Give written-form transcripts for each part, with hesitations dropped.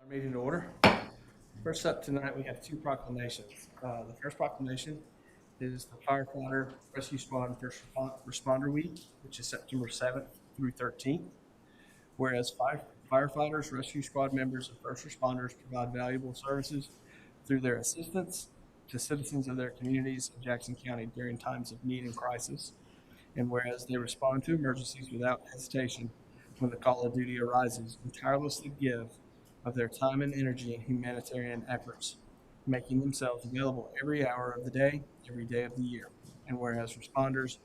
Meeting to order. First up tonight, we have two proclamations. The first proclamation is the Firefighter Rescue Squad and First Responder Week, which is September 7th through 13th. Whereas firefighters, rescue squad members, and first responders provide valuable services through their assistance to citizens of their communities in Jackson County during times of need and crisis. And whereas they respond to emergencies without hesitation when the call of duty arises and tirelessly give of their time and energy in humanitarian efforts, making themselves available every hour of the day, every day of the year. And whereas responders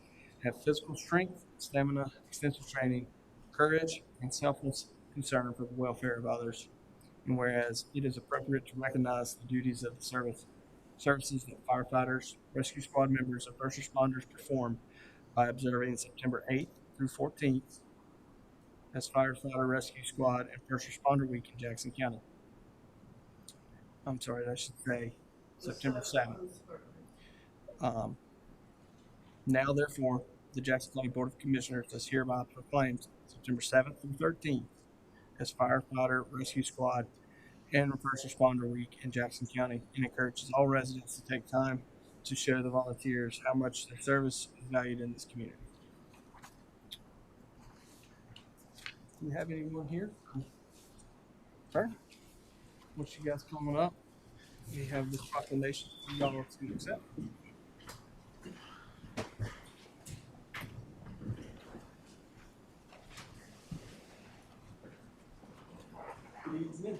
have physical strength, stamina, extensive training, courage, and selfless concern for the welfare of others. And whereas it is appropriate to recognize the duties of the services that firefighters, rescue squad members, and first responders perform by observing September 8th through 14th as Firefighter Rescue Squad and First Responder Week in Jackson County. I'm sorry, I should say September 7th. Now, therefore, the Jackson County Board of Commissioners does hereby proclaim September 7th through 13th as Firefighter Rescue Squad and First Responder Week in Jackson County and encourages all residents to take time to show the volunteers how much their service is valued in this community. Do we have anyone here? Sir? Once you guys coming up, we have this proclamation for y'all to accept. Good evening.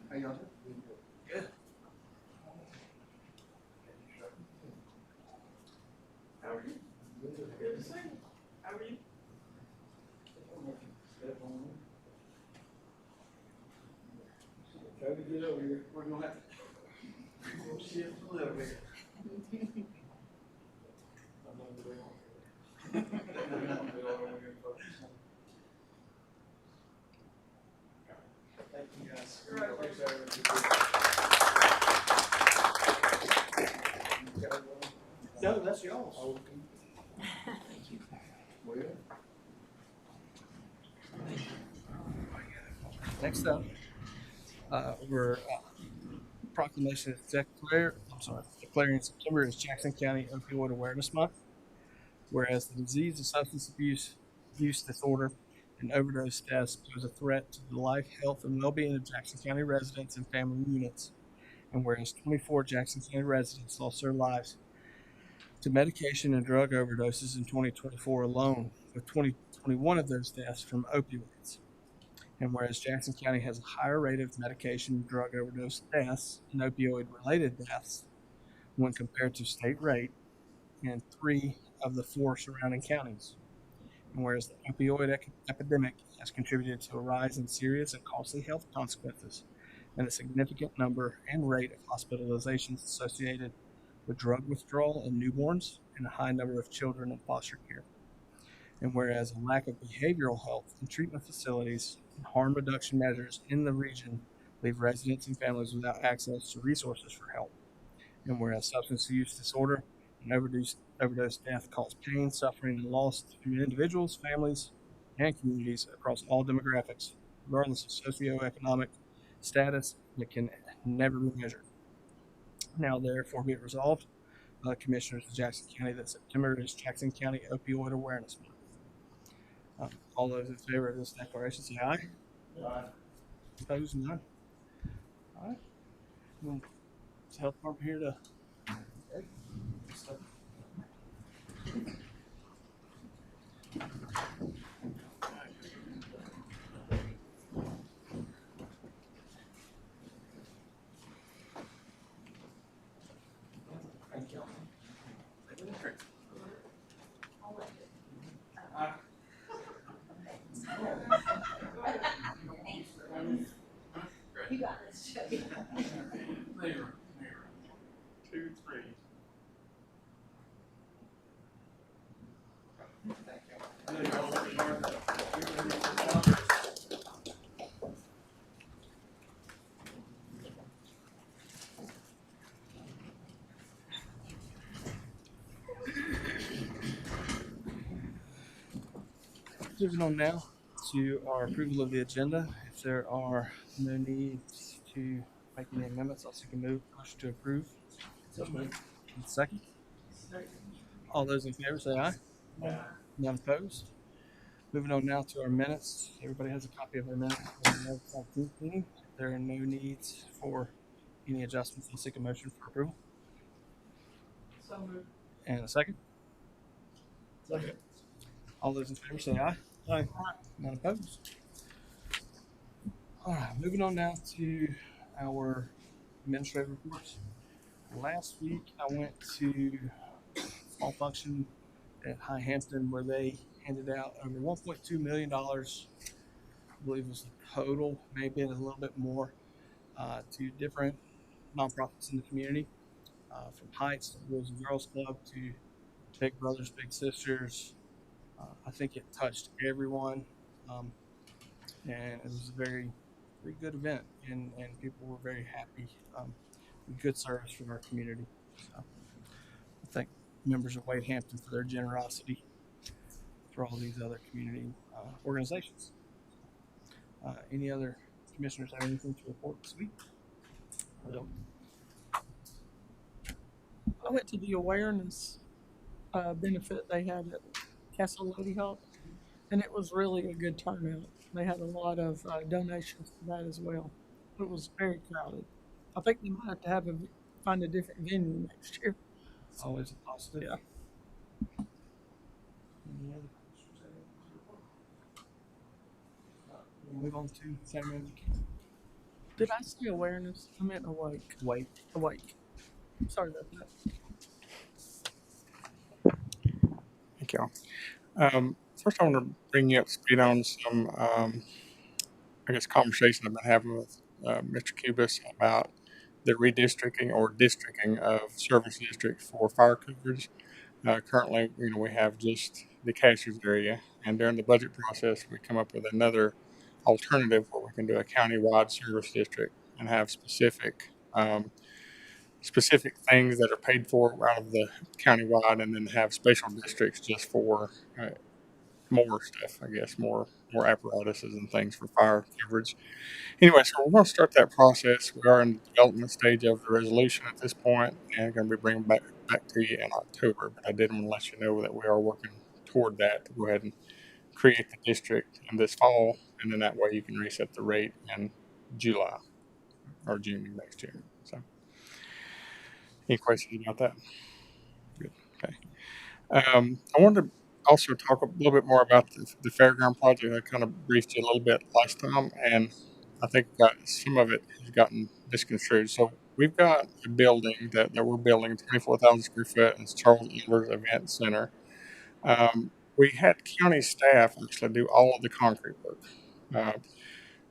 How y'all doing? Good. How are you? Good to see you. How are you? Try to get over here. We're gonna have to shift a little bit. Thank you guys. No, that's y'all's. Thank you. Next up, we're proclamation is declaring September as Jackson County Opioid Awareness Month. Whereas the disease of substance abuse, use disorder, and overdose deaths pose a threat to the life, health, and well-being of Jackson County residents and family units. And whereas 24 Jackson County residents lost their lives to medication and drug overdoses in 2024 alone, with 21 of those deaths from opioids. And whereas Jackson County has a higher rate of medication and drug overdose deaths and opioid-related deaths when compared to state rate in 3 of the 4 surrounding counties. And whereas the opioid epidemic has contributed to a rise in serious and costly health consequences and a significant number and rate of hospitalizations associated with drug withdrawal in newborns and a high number of children in foster care. And whereas a lack of behavioral health and treatment facilities and harm reduction measures in the region leave residents and families without access to resources for help. And whereas substance use disorder and overdose death cause pain, suffering, and loss to individuals, families, and communities across all demographics, regardless of socioeconomic status, that can never be measured. Now, therefore, be it resolved by the Commissioners of Jackson County that September is Jackson County Opioid Awareness Month. All those in favor of this declaration say aye. Aye. Opposed, none. All right. Is the health department here to? Okay. Thank you. You got this, Chubby. There. 2, 3. Moving on now to our approval of the agenda. If there are no needs to make any amendments, I'll seek a motion to approve. So moved. And second. All those in favor say aye. None opposed. Moving on now to our minutes. Everybody has a copy of our minutes from the November 19th meeting. There are no needs for any adjustments. I'll seek a motion for approval. So moved. And a second. Second. All those in favor say aye. Aye. None opposed. All right, moving on now to our administrative reports. Last week, I went to a small function at High Hampton where they handed out over $1.2 million, I believe was the total, maybe a little bit more, to different nonprofits in the community, from Heights to Boys and Girls Club to Big Brothers Big Sisters. I think it touched everyone, and it was a very good event, and people were very happy. Good service from our community. So I thank members of Wade Hampton for their generosity for all these other community organizations. Any other commissioners have anything to report this week? I don't. I went to the awareness benefit they had at Castle Lady Hawk, and it was really a good turnout. They had a lot of donations for that as well. It was very crowded. I think they might have to find a different venue next year. It's always a positive. Yeah. Any other commissioners have anything to report? We'll move on to San Ramon. Did I say awareness? I meant awake. Wait. Awake. Sorry about that. Thank you. First, I want to bring you up to speed on some, conversation I've been having with Mr. Cubis about the redistricting or districting of service districts for fire coverage. Currently, we have just the Casters area, and during the budget process, we come up with another alternative where we can do a county-wide service district and have specific things that are paid for out of the county-wide, and then have special districts just for more stuff, I guess, more apparatuses and things for fire coverage. Anyway, so we're going to start that process. We are in the development stage of the resolution at this point, and going to be bringing back to you in October. But I did want to let you know that we are working toward that to go ahead and create the district in this fall, and then that way you can reset the rate in July or June of next year. So, any questions about that? Good. Okay. I wanted to also talk a little bit more about the fairground project. I kind of briefed you a little bit last time, and I think some of it has gotten misconstrued. So we've got a building that we're building, 24,000 square foot, and it's Charles Ehlers Event Center. We had county staff actually do all of the concrete work.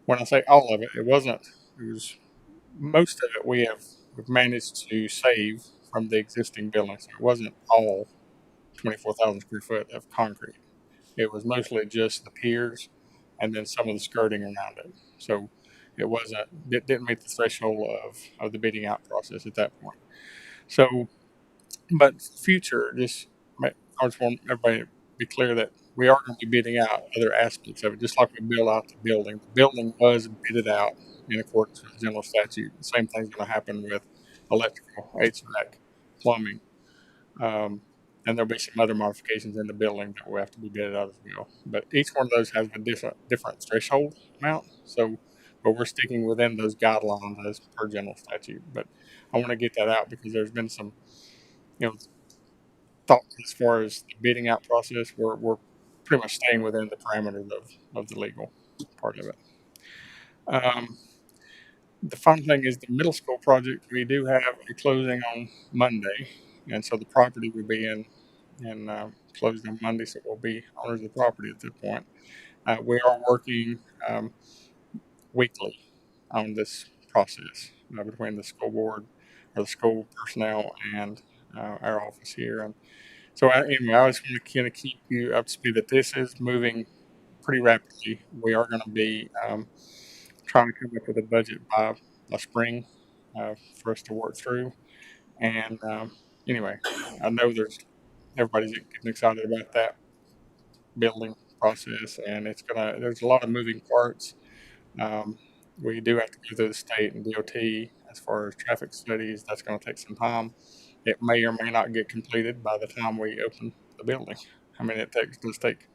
When I say all of it, it was most of it we've managed to save from the existing building. So it wasn't all 24,000 square foot of concrete. It was mostly just the piers and then some of the skirting around it. So it didn't meet the threshold of the bidding out process at that point. So, but future, I just want everybody to be clear that we are going to be bidding out other aspects of it, just like we build out the building. The building was bidded out in accordance with the general statute. The same thing's going to happen with electrical, HVAC, plumbing. And there'll be some other modifications in the building that will have to be bidded out as well. But each one of those has a different threshold amount. But we're sticking within those guidelines as per general statute. But I want to get that out because there's been some, thought as far as the bidding out process. We're pretty much staying within the parameters of the legal part of it. The fun thing is the middle school project. We do have a closing on Monday. And so the property will be in closed on Monday, so we'll be owners of the property at that point. We are working weekly on this process between the school board or the school personnel and our office here. And so anyway, I just want to kind of keep you up to speed that this is moving pretty rapidly. We are going to be trying to come up with a budget by spring for us to work through. And anyway, I know everybody's getting excited about that building process, and there's a lot of moving parts. we do have to go through the state and DOT as far as traffic studies. That's going to take some time. It may or may not get completed by the time we open the building. I mean, does take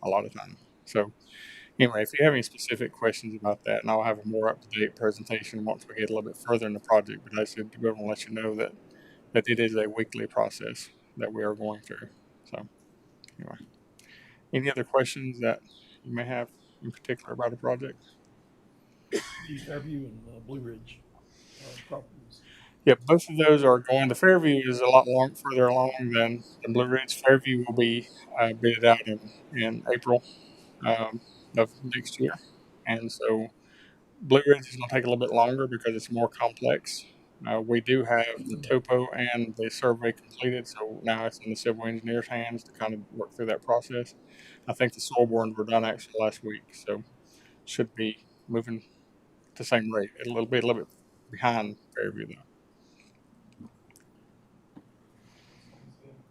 a lot of time. So anyway, if you have any specific questions about that, and I'll have a more up-to-date presentation once we get a little bit further in the project, but I should be able to let you know that it is a weekly process that we are going through. So anyway, any other questions that you may have in particular about the project? The Fairview and Blue Ridge properties. Yeah, both of those are going. The Fairview is a lot further along than the Blue Ridge. Fairview will be bidded out in April of next year. And so Blue Ridge is going to take a little bit longer because it's more complex. We do have the topo and the survey completed, so now it's in the civil engineer's hands to kind of work through that process. I think the soil borings were done actually last week, so should be moving at the same rate. A little bit behind Fairview though.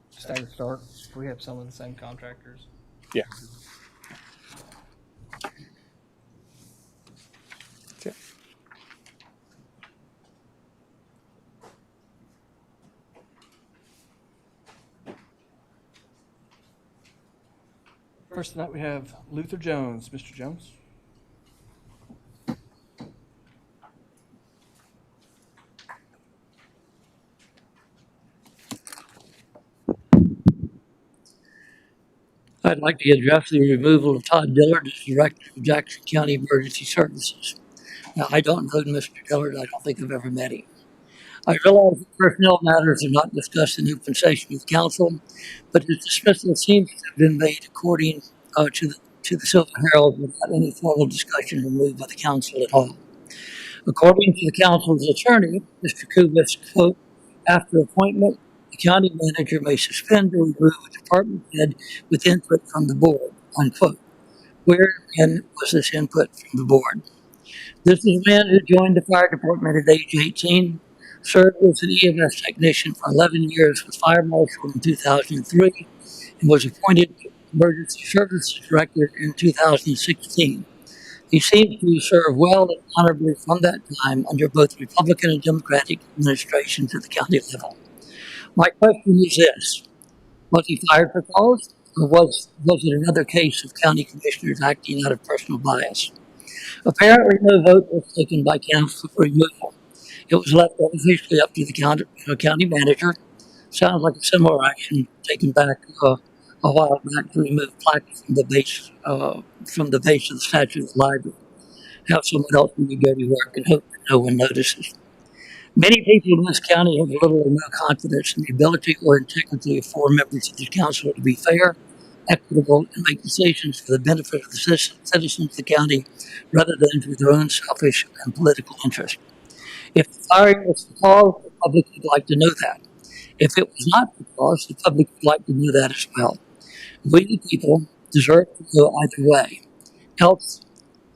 Staggered start. We have some of the same contractors. Yeah. That's it. First tonight we have Luther Jones. Mr. Jones. I'd like to address the removal of Todd Dillard as Director of Jackson County Emergency Services. Now, I don't know Mr. Dillard. I don't think I've ever met him. I realize that personnel matters are not discussed in open session with council, but his dismissal seems to have been made according to the Silver Herald without any formal discussion or move by the council at all. According to the council's attorney, Mr. Kubis, quote, after appointment, the county manager may suspend or remove a department head with input from the board, unquote. Where and was this input from the board? This is a man who joined the fire department at age 18, served as an EMS technician for 11 years with Fire Marshal in 2003, and was appointed Emergency Services Director in 2016. He seems to serve well and honorably from that time under both Republican and Democratic administrations at the county level. My question is this: was he fired for cause, or was it another case of county commissioners acting out of personal bias? Apparently, no vote was taken by council for removal. It was left officially up to the county manager. Sounds like a similar action taken back a while back to remove plaques from the base of the statue of the library. Have someone else do dirty work and hope that no one notices. Many people in this county have little or no confidence in the ability or integrity of four members of the council to be fair, equitable, and make decisions for the benefit of the citizens of the county rather than for their own selfish and political interest. If the firing was the cause, the public would like to know that. If it was not the cause, the public would like to know that as well. We, the people, deserve to go either way. Else,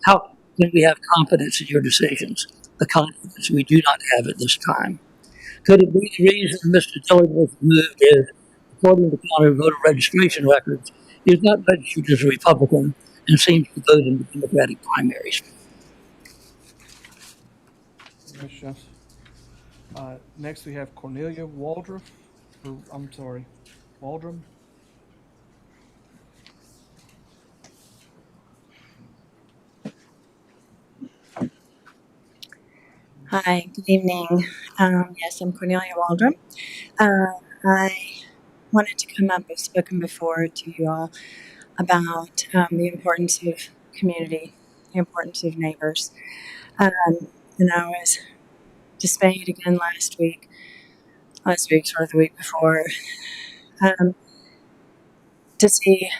how can we have confidence in your decisions? The confidence we do not have at this time. Could it be the reason Mr. Dillard was removed is, according to county voter registration records, he is not registered as a Republican and seems to vote in the Democratic primaries? Mr. Jones. Next we have Cornelia Waldron. Waldron. Hi, good evening. Yes, I'm Cornelia Waldron. I wanted to come up, I've spoken before to you all about the importance of community, the importance of neighbors. And I was dismayed again last week or the week before, to see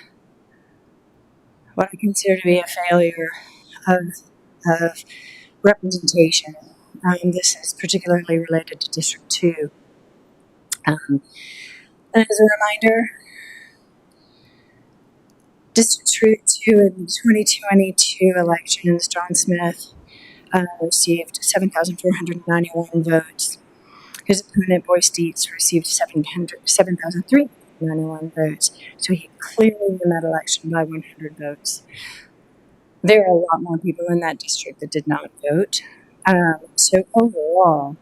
what I consider to be a failure of representation. This is particularly related to District 2. And as a reminder, District 2 in the 2022 elections, John Smith received 7,491 votes. His opponent, Boyce Dietz, received 7,391 votes. So he clearly won that election by 100 votes. There are a lot more people in that district that did not vote. So overall,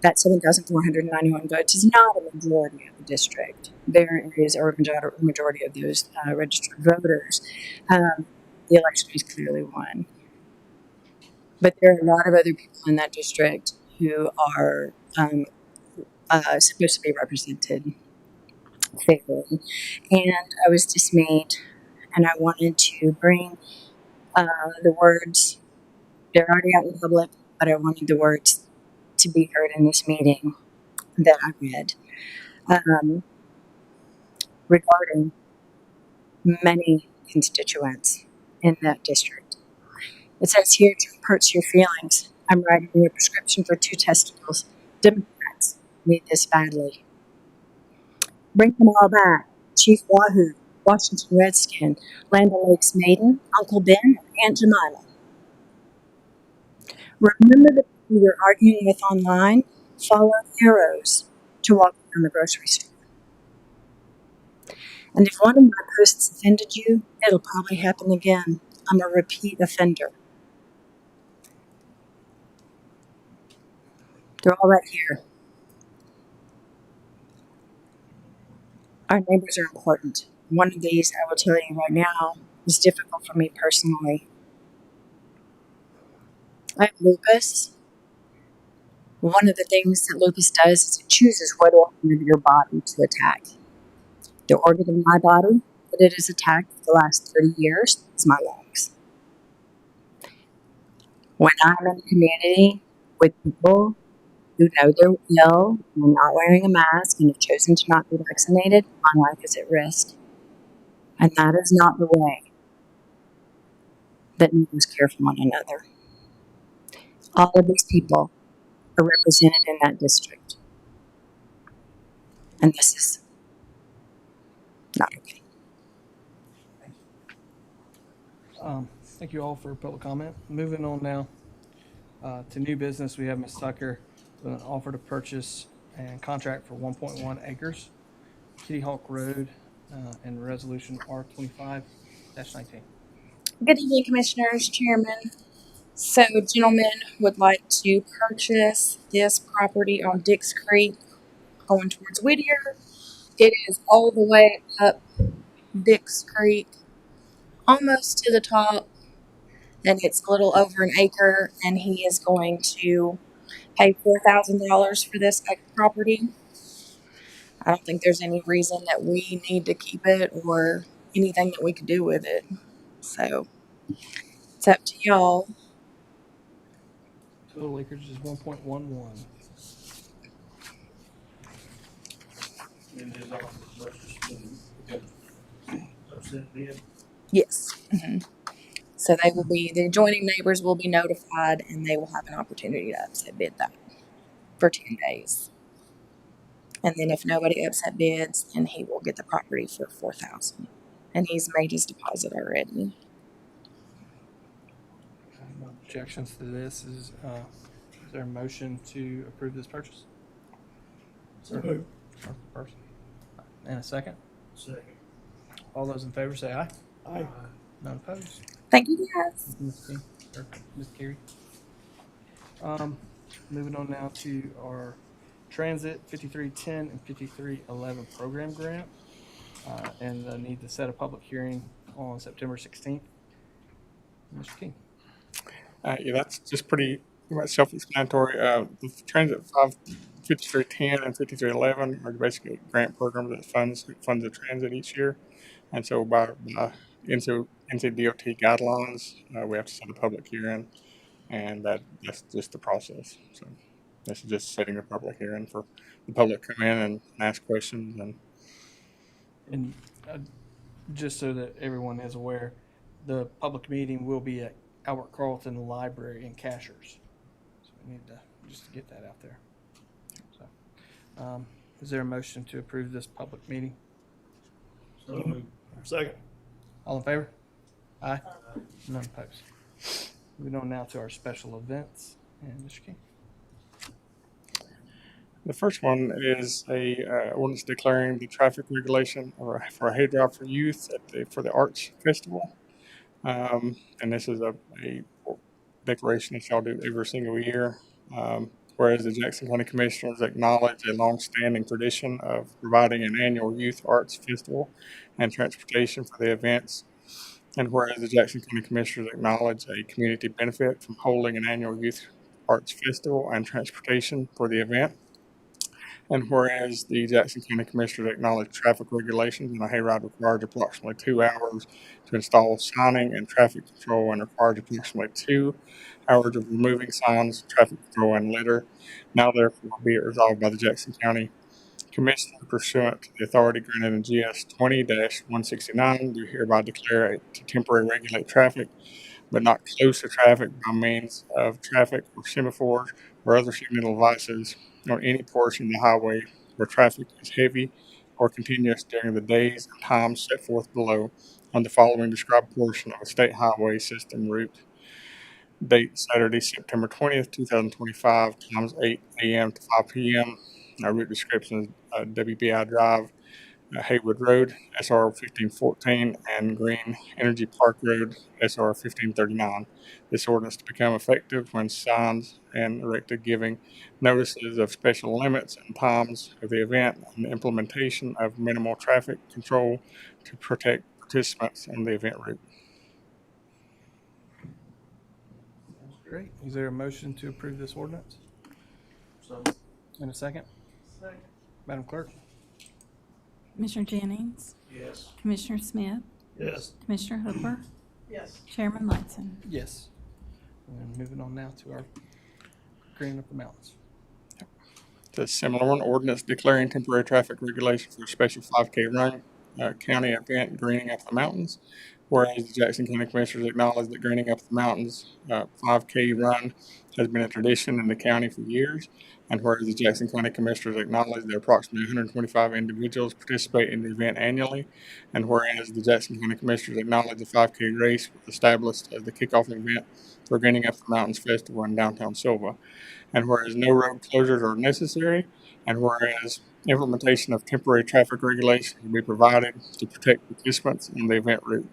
that 7,491 votes is not a majority of the district. There is a majority of those registered voters. The election was clearly won. But there are a lot of other people in that district who are supposed to be represented fairly. And I was dismayed, and I wanted to bring the words, they're already out in the public, but I wanted the words to be heard in this meeting that I read regarding many constituents in that district. It says here to hurt your feelings. I'm writing you a prescription for 2 testicles. Democrats need this badly. Bring them all back. Chief Wahoo, Washington Redskin, Land O'Lakes Maiden, Uncle Ben, and Aunt Jemima. Remember the people you're arguing with online? Follow arrows to walk around the grocery store. And if one of my posts offended you, it'll probably happen again. I'm a repeat offender. They're all right here. Our neighbors are important. One of these, I will tell you right now, is difficult for me personally. I have lupus. One of the things that lupus does is it chooses what organ of your body to attack. The organ of my body that it has attacked for the last 30 years is my lungs. When I'm in a community with people who know they're ill and not wearing a mask and have chosen to not be vaccinated, my life is at risk. And that is not the way that neighbors care for one another. All of these people are represented in that district. And this is not okay. Thank you all for public comment. Moving on now to new business, we have Ms. Tucker with an offer to purchase and contract for 1.1 acres, Kitty Hawk Road, and resolution R25-19. Good evening, Commissioners, Chairman. So, gentlemen would like to purchase this property on Dix Creek going towards Whittier. It is all the way up Dix Creek, almost to the top, and it's a little over an acre, and he is going to pay $4,000 for this property. I don't think there's any reason that we need to keep it or anything that we could do with it. So, it's up to y'all. Total acreage is 1.11. Yes. So they will be, the adjoining neighbors will be notified and they will have an opportunity to upset bid that for 10 days. And then if nobody upset bids, then he will get the property for $4,000. And he's made his deposit already. No objections to this. Is there a motion to approve this purchase? So moved. First. And a second? Second. All those in favor say aye. Aye. None opposed. Thank you guys. Ms. King, or Ms. Carey. Moving on now to our Transit 5310 and 5311 program grant, and the need to set a public hearing on September 16th. Mr. King. Yeah, that's just pretty much self-explanatory. The Transit 5310 and 5311 are basically grant programs that funds the transit each year. And so by NCDOT guidelines, we have to set a public hearing, and that's just the process. So this is just setting a public hearing for the public to come in and ask questions. And just so that everyone is aware, the public meeting will be at Albert Carlton Library in Cashers. So we need to just get that out there. So, is there a motion to approve this public meeting? So moved. Second. All in favor? Aye. None opposed. Moving on now to our special events. And Mr. King. The first one is a ordinance declaring the traffic regulation for a hay drive for youth for the Arts Festival. And this is a declaration that y'all do every single year. Whereas the Jackson County Commissioners acknowledge a longstanding tradition of providing an annual youth arts festival and transportation for the events. And whereas the Jackson County Commissioners acknowledge a community benefit from holding an annual youth arts festival and transportation for the event. And whereas the Jackson County Commissioners acknowledge traffic regulations and a hayride requires approximately 2 hours to install signing and traffic control and requires approximately 2 hours of removing signs, traffic control, and litter. Now therefore be it resolved by the Jackson County Commissioners pursuant to the authority granted in GS 20-169 do hereby declare it to temporarily regulate traffic, but not close to traffic by means of traffic or semaphores or other signal devices on any portion of the highway where traffic is heavy or continuous during the days and times set forth below on the following described portion of a state highway system route. Date Saturday, September 20th, 2025, times 8 a.m. to 5 p.m. Our route description is WBI Drive, Haywood Road, SR 1514, and Green Energy Park Road, SR 1539. This ordinance to become effective when signs and erected giving notices of special limits and times of the event and the implementation of minimal traffic control to protect participants on the event route. Great. Is there a motion to approve this ordinance? So. In a second? Second. Madam Clerk? Commissioner Jennings, Yes. Commissioner Smith, Yes. Commissioner Hooper, Yes. Chairman Latson. Yes. And moving on now to our Greening Up the Mountains. It's a similar one, ordinance declaring temporary traffic regulation for a special 5K run, county event, Greening Up the Mountains. Whereas the Jackson County Commissioners acknowledge that Greening Up the Mountains 5K run has been a tradition in the county for years. And whereas the Jackson County Commissioners acknowledge that approximately 125 individuals participate in the event annually. And whereas the Jackson County Commissioners acknowledge the 5K race was established as the kickoff event for Greening Up the Mountains Festival in downtown Silva. And whereas no road closures are necessary, and whereas implementation of temporary traffic regulations will be provided to protect participants in the event route.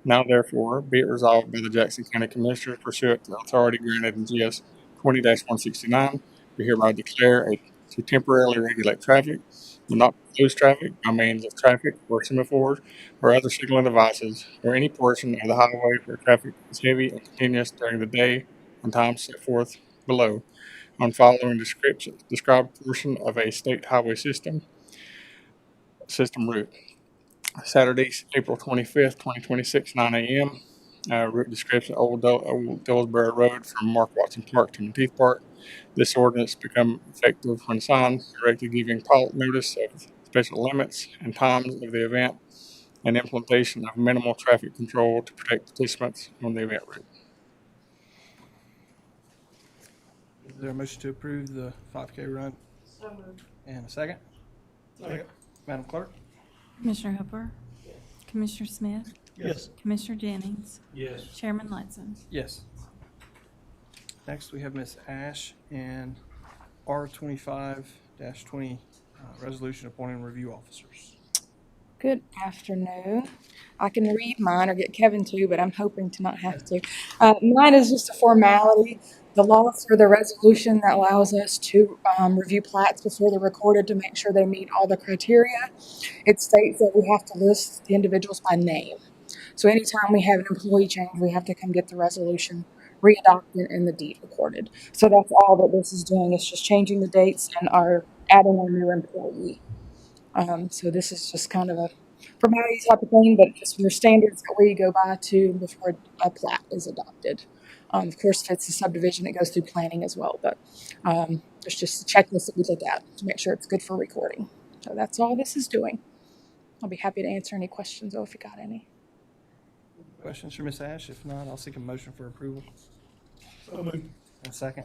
Now therefore be it resolved by the Jackson County Commissioners pursuant to the authority granted in GS 20-169, we hereby declare to temporarily regulate traffic, but not close traffic by means of traffic or semaphores or other signaling devices, or any portion of the highway where traffic is heavy and continuous during the day and times set forth below on following described portion of a state highway system route. Saturday, April 25th, 2026, 9 a.m. Route description, Old Dillsboro Road from Mark Watson Park to Monteith Park. This ordinance become effective when signs erected giving public notice of special limits and times of the event and implementation of minimal traffic control to protect participants on the event route. Is there a motion to approve the 5K run? So moved. And a second? Second. Madam Clerk? Commissioner Hooper, Commissioner Smith, Yes. Commissioner Jennings, Yes. Chairman Latson. Yes. Next, we have Ms. Ash and R25-20, resolution appointing review officers. Good afternoon. I can read mine or get Kevin to, but I'm hoping to not have to. Mine is just a formality. The law for the resolution that allows us to review plats before they're recorded to make sure they meet all the criteria. It states that we have to list the individuals by name. So anytime we have an employee change, we have to come get the resolution readopted and the deed recorded. So that's all that this is doing. It's just changing the dates and adding a new employee. So this is just kind of a formality type of thing, but just your standards that we go by to before a plat is adopted. Of course, if it's a subdivision, it goes through planning as well, but there's just a checklist that we look at to make sure it's good for recording. So that's all this is doing. I'll be happy to answer any questions, though, if you got any. Questions for Ms. Ash? If not, I'll seek a motion for approval. So moved. And a second?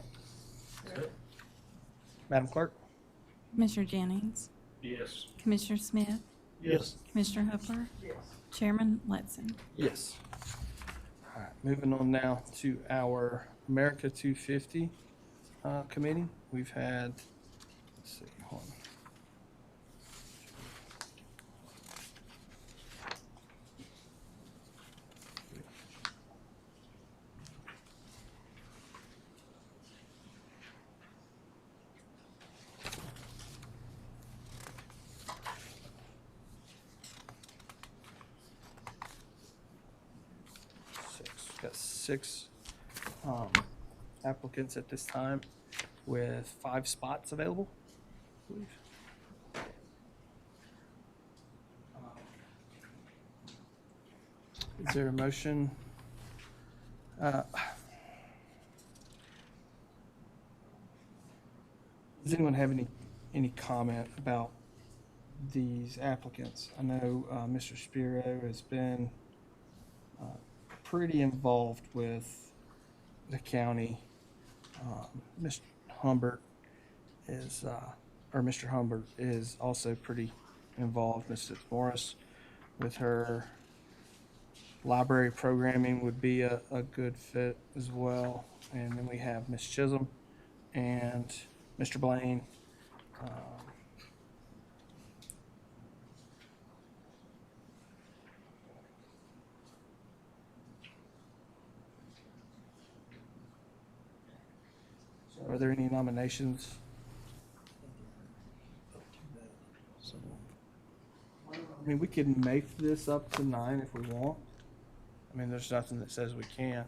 Madam Clerk? Commissioner Jennings, Yes. Commissioner Smith, Yes. Commissioner Hooper, Chairman Latson. Yes. All right, moving on now to our America 250 committee. We've had, let's see, hold on. 6 um, applicants at this time with 5 spots available, I believe. Is there a motion? Does anyone have any comment about these applicants? I know Mr. Spiro has been pretty involved with the county. Mr. Humbert is, or Mr. Humbert is also pretty involved. Mrs. Morris with her library programming would be a good fit as well. And then we have Miss Chisholm and Mr. Blaine. So are there any nominations? I mean, we could make this up to 9 if we want. I mean, there's nothing that says we can't.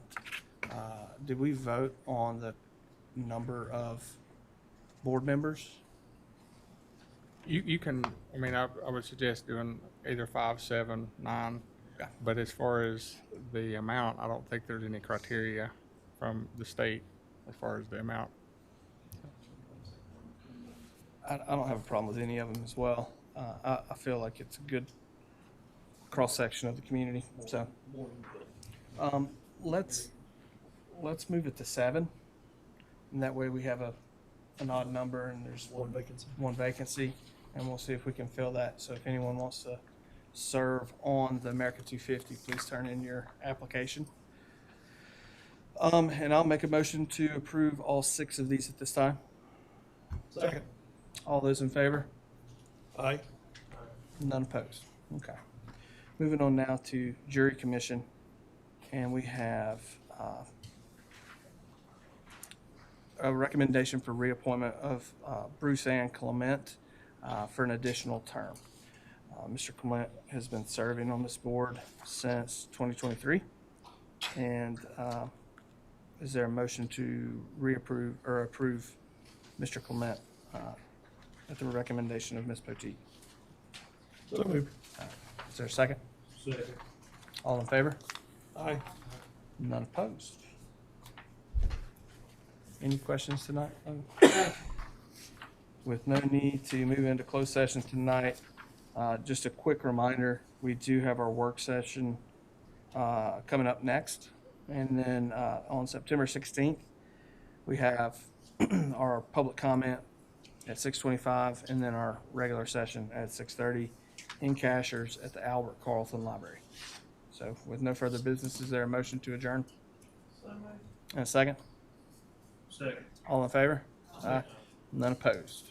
Did we vote on the number of board members? You can, I mean, I would suggest doing either 5, 7, 9. Okay. But as far as the amount, I don't think there's any criteria from the state as far as the amount. I don't have a problem with any of them as well. I feel like it's a good cross-section of the community, so. Let's move it to 7. And that way we have an odd number and there's One vacancy. one vacancy, and we'll see if we can fill that. So if anyone wants to serve on the America 250, please turn in your application. And I'll make a motion to approve all 6 of these at this time. Second. All those in favor? Aye. None opposed. Okay. Moving on now to jury commission, and we have a recommendation for reappointment of Bruce Ann Clement for an additional term. Mr. Clement has been serving on this board since 2023, and is there a motion to reapprove or approve Mr. Clement at the recommendation of Ms. Poteet? So moved. Is there a second? Second. All in favor? Aye. None opposed. Any questions tonight? With no need to move into closed session tonight, just a quick reminder, we do have our work session coming up next. And then on September 16th, we have our public comment at 6:25, and then our regular session at 6:30 in Cashers at the Albert Carlton Library. So with no further business, is there a motion to adjourn? And a second? Second. All in favor? Aye. None opposed.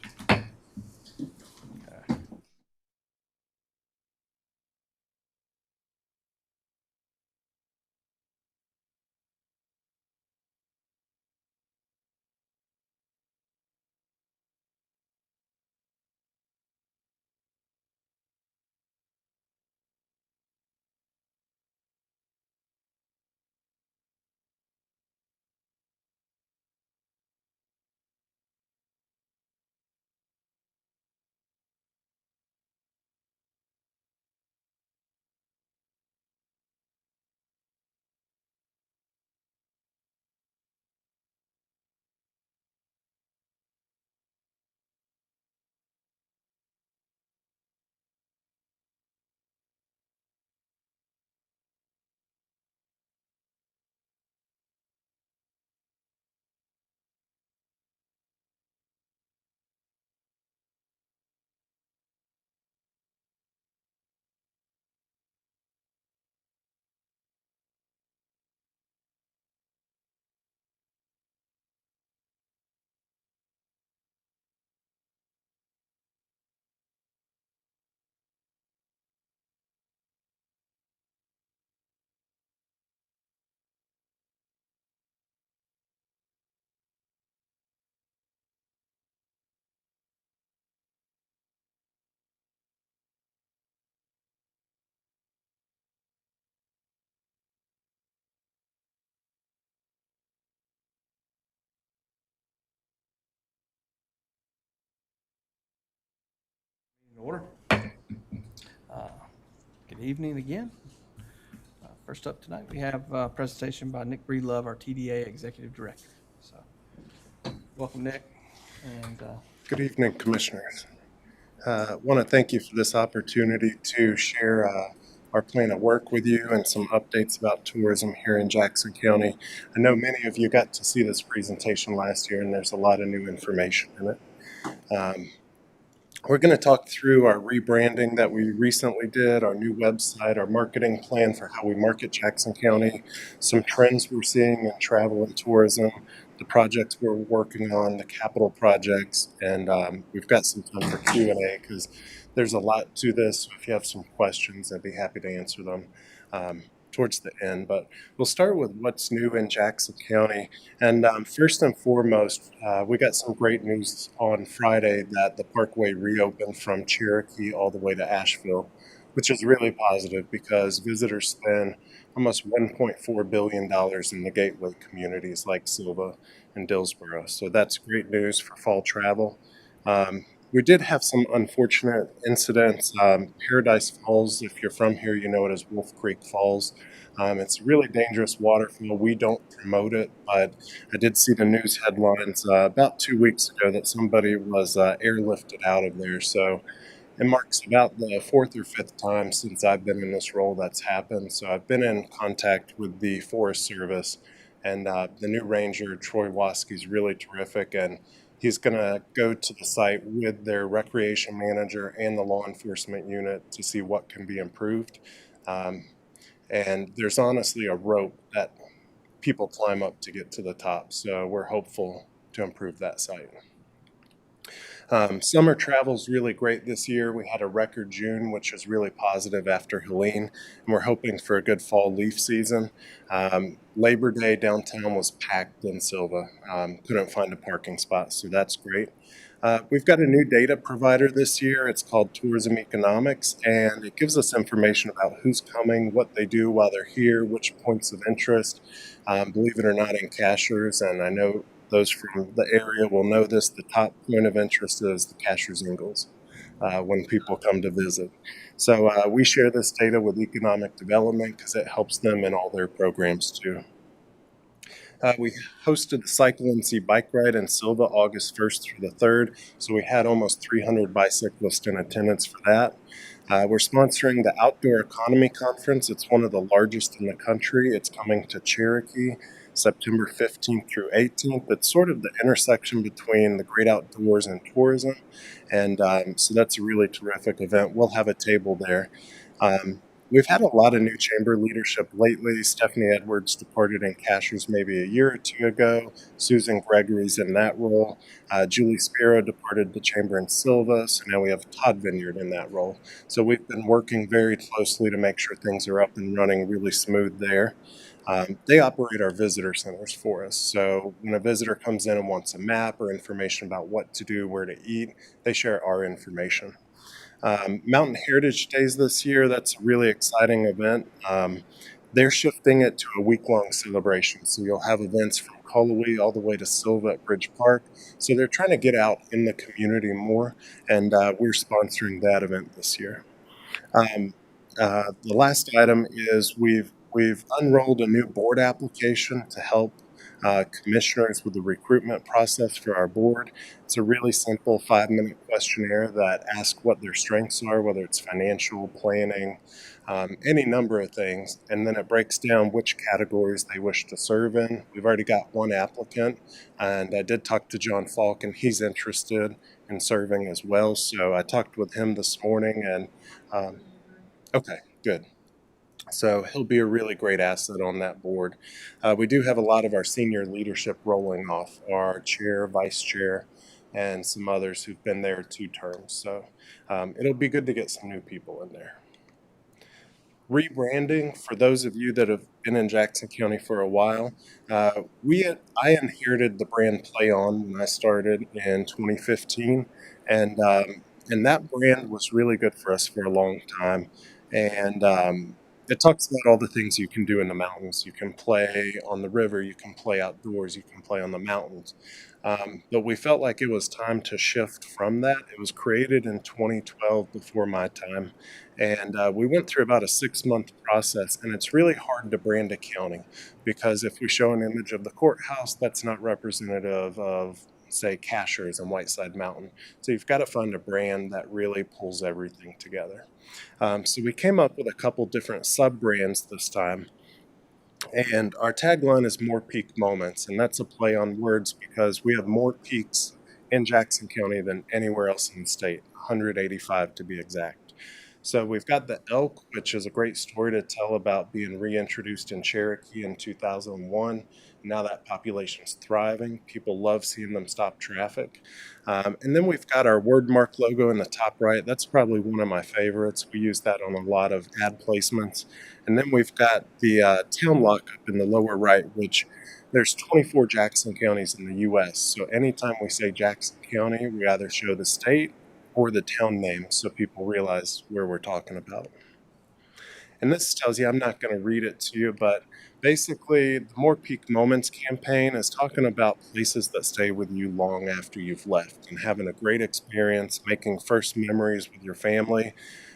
In order. Good evening again. First up tonight, we have a presentation by Nick Breedlove, our TDA Executive Director. So, welcome, Nick. And Good evening, Commissioners. I want to thank you for this opportunity to share our plan of work with you and some updates about tourism here in Jackson County. I know many of you got to see this presentation last year, and there's a lot of new information in it. We're going to talk through our rebranding that we recently did, our new website, our marketing plan for how we market Jackson County, some trends we're seeing in travel and tourism, the projects we're working on, the capital projects, and we've got some time for Q&A because there's a lot to this. So if you have some questions, I'd be happy to answer them towards the end. But we'll start with what's new in Jackson County. And first and foremost, we got some great news on Friday that the Parkway reopened from Cherokee all the way to Asheville, which is really positive because visitors spend almost $1.4 billion in the gateway communities like Silva and Dillsboro. So that's great news for fall travel. We did have some unfortunate incidents. Paradise Falls, if you're from here, you know it as Wolf Creek Falls. It's a really dangerous waterfall. We don't promote it, but I did see the news headlines about 2 weeks ago that somebody was airlifted out of there. So it marks about the fourth or fifth time since I've been in this role that's happened. So I've been in contact with the Forest Service, and the new ranger, Troy Waskey, is really terrific, and he's going to go to the site with their recreation manager and the law enforcement unit to see what can be improved. And there's honestly a rope that people climb up to get to the top, so we're hopeful to improve that site. Summer travel is really great this year. We had a record June, which was really positive after Helene, and we're hoping for a good fall leaf season. Labor Day downtown was packed in Silva. Couldn't find a parking spot, so that's great. We've got a new data provider this year. It's called Tourism Economics, and it gives us information about who's coming, what they do while they're here, which points of interest, believe it or not, in Cashers, and I know those from the area will know this. The top point of interest is the Cashers Ingalls when people come to visit. So we share this data with economic development because it helps them in all their programs too. We hosted the Cycle NC bike ride in Silva August 1st through the 3rd. So we had almost 300 bicyclists in attendance for that. We're sponsoring the Outdoor Economy Conference. It's one of the largest in the country. It's coming to Cherokee September 15th through 18th. It's sort of the intersection between the great outdoors and tourism. And so that's a really terrific event. We'll have a table there. We've had a lot of new chamber leadership lately. Stephanie Edwards departed in Cashers maybe a year or two ago. Susan Gregory's in that role. Julie Spiro departed the chamber in Silva, so now we have Todd Vineyard in that role. So we've been working very closely to make sure things are up and running really smooth there. They operate our visitor centers for us. So when a visitor comes in and wants a map or information about what to do, where to eat, they share our information. Mountain Heritage Days this year, that's a really exciting event. They're shifting it to a week-long celebration. So you'll have events from Cullowhee all the way to Silva at Bridge Park. So they're trying to get out in the community more, and we're sponsoring that event this year. The last item is we've unrolled a new board application to help commissioners with the recruitment process for our board. It's a really simple 5-minute questionnaire that asks what their strengths are, whether it's financial, planning, any number of things, and then it breaks down which categories they wish to serve in. We've already got one applicant, and I did talk to John Falk, and he's interested in serving as well, so I talked with him this morning, and okay, good. So he'll be a really great asset on that board. We do have a lot of our senior leadership rolling off, our chair, vice chair, and some others who've been there 2 terms. So it'll be good to get some new people in there. Rebranding, for those of you that have been in Jackson County for a while, I inherited the brand Play On when I started in 2015, and that brand was really good for us for a long time. And it talks about all the things you can do in the mountains. You can play on the river, you can play outdoors, you can play on the mountains. But we felt like it was time to shift from that. It was created in 2012 before my time. And we went through about a 6-month process. And it's really hard to brand a county because if we show an image of the courthouse, that's not representative of, say, Cashers and Whiteside Mountain. So you've got to find a brand that really pulls everything together. So we came up with a couple different sub-brands this time. And our tagline is More Peak Moments. And that's a play on words because we have more peaks in Jackson County than anywhere else in the state, 185 to be exact. So we've got the elk, which is a great story to tell about being reintroduced in Cherokee in 2001. Now that population is thriving. People love seeing them stop traffic. And then we've got our wordmark logo in the top right. That's probably one of my favorites. We use that on a lot of ad placements. And then we've got the town lock up in the lower right, which there's 24 Jackson counties in the U.S. So anytime we say Jackson County, we either show the state or the town name so people realize where we're talking about. And this tells you, I'm not going to read it to you, but basically the More Peak Moments campaign is talking about places that stay with you long after you've left and having a great experience, making first memories with your family.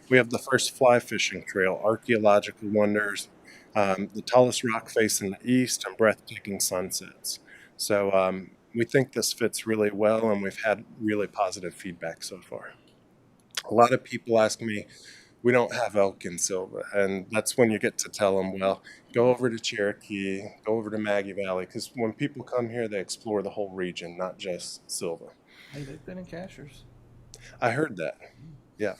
We have the first fly fishing trail, archaeological wonders, the tallest rock face in the east, and breathtaking sunsets. So we think this fits really well, and we've had really positive feedback so far. A lot of people ask me, we don't have elk in Silva, and that's when you get to tell them, well, go over to Cherokee, go over to Maggie Valley, because when people come here, they explore the whole region, not just Silva. Hey, they've been in Cashers. I heard that, yeah.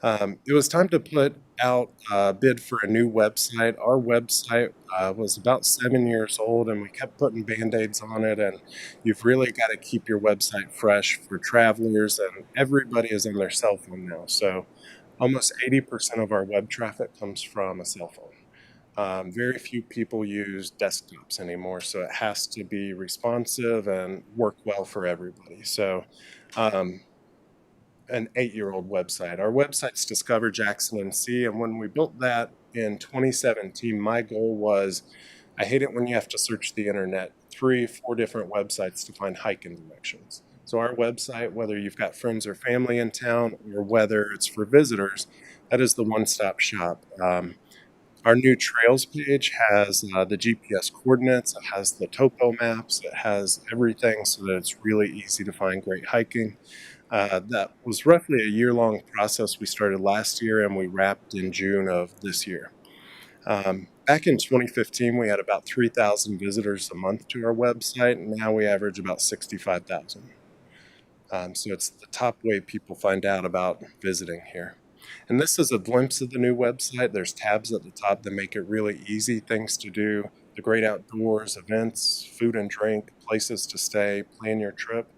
It was time to put out a bid for a new website. Our website was about 7 years old, and we kept putting Band-Aids on it, and you've really got to keep your website fresh for travelers, and everybody is on their cell phone now. So almost 80% of our web traffic comes from a cell phone. Very few people use desktops anymore, so it has to be responsive and work well for everybody. So an 8-year-old website. Our website's Discover Jackson NC, and when we built that in 2017, my goal was, I hate it when you have to search the internet 3-4 different websites to find hiking directions. So our website, whether you've got friends or family in town or whether it's for visitors, that is the one-stop shop. Our new trails page has the GPS coordinates, it has the topo maps, it has everything so that it's really easy to find great hiking. That was roughly a year-long process. We started last year and we wrapped in June of this year. Back in 2015, we had about 3,000 visitors a month to our website, and now we average about 65,000. So it's the top way people find out about visiting here. And this is a glimpse of the new website. There's tabs at the top that make it really easy, things to do, the great outdoors, events, food and drink, places to stay, plan your trip.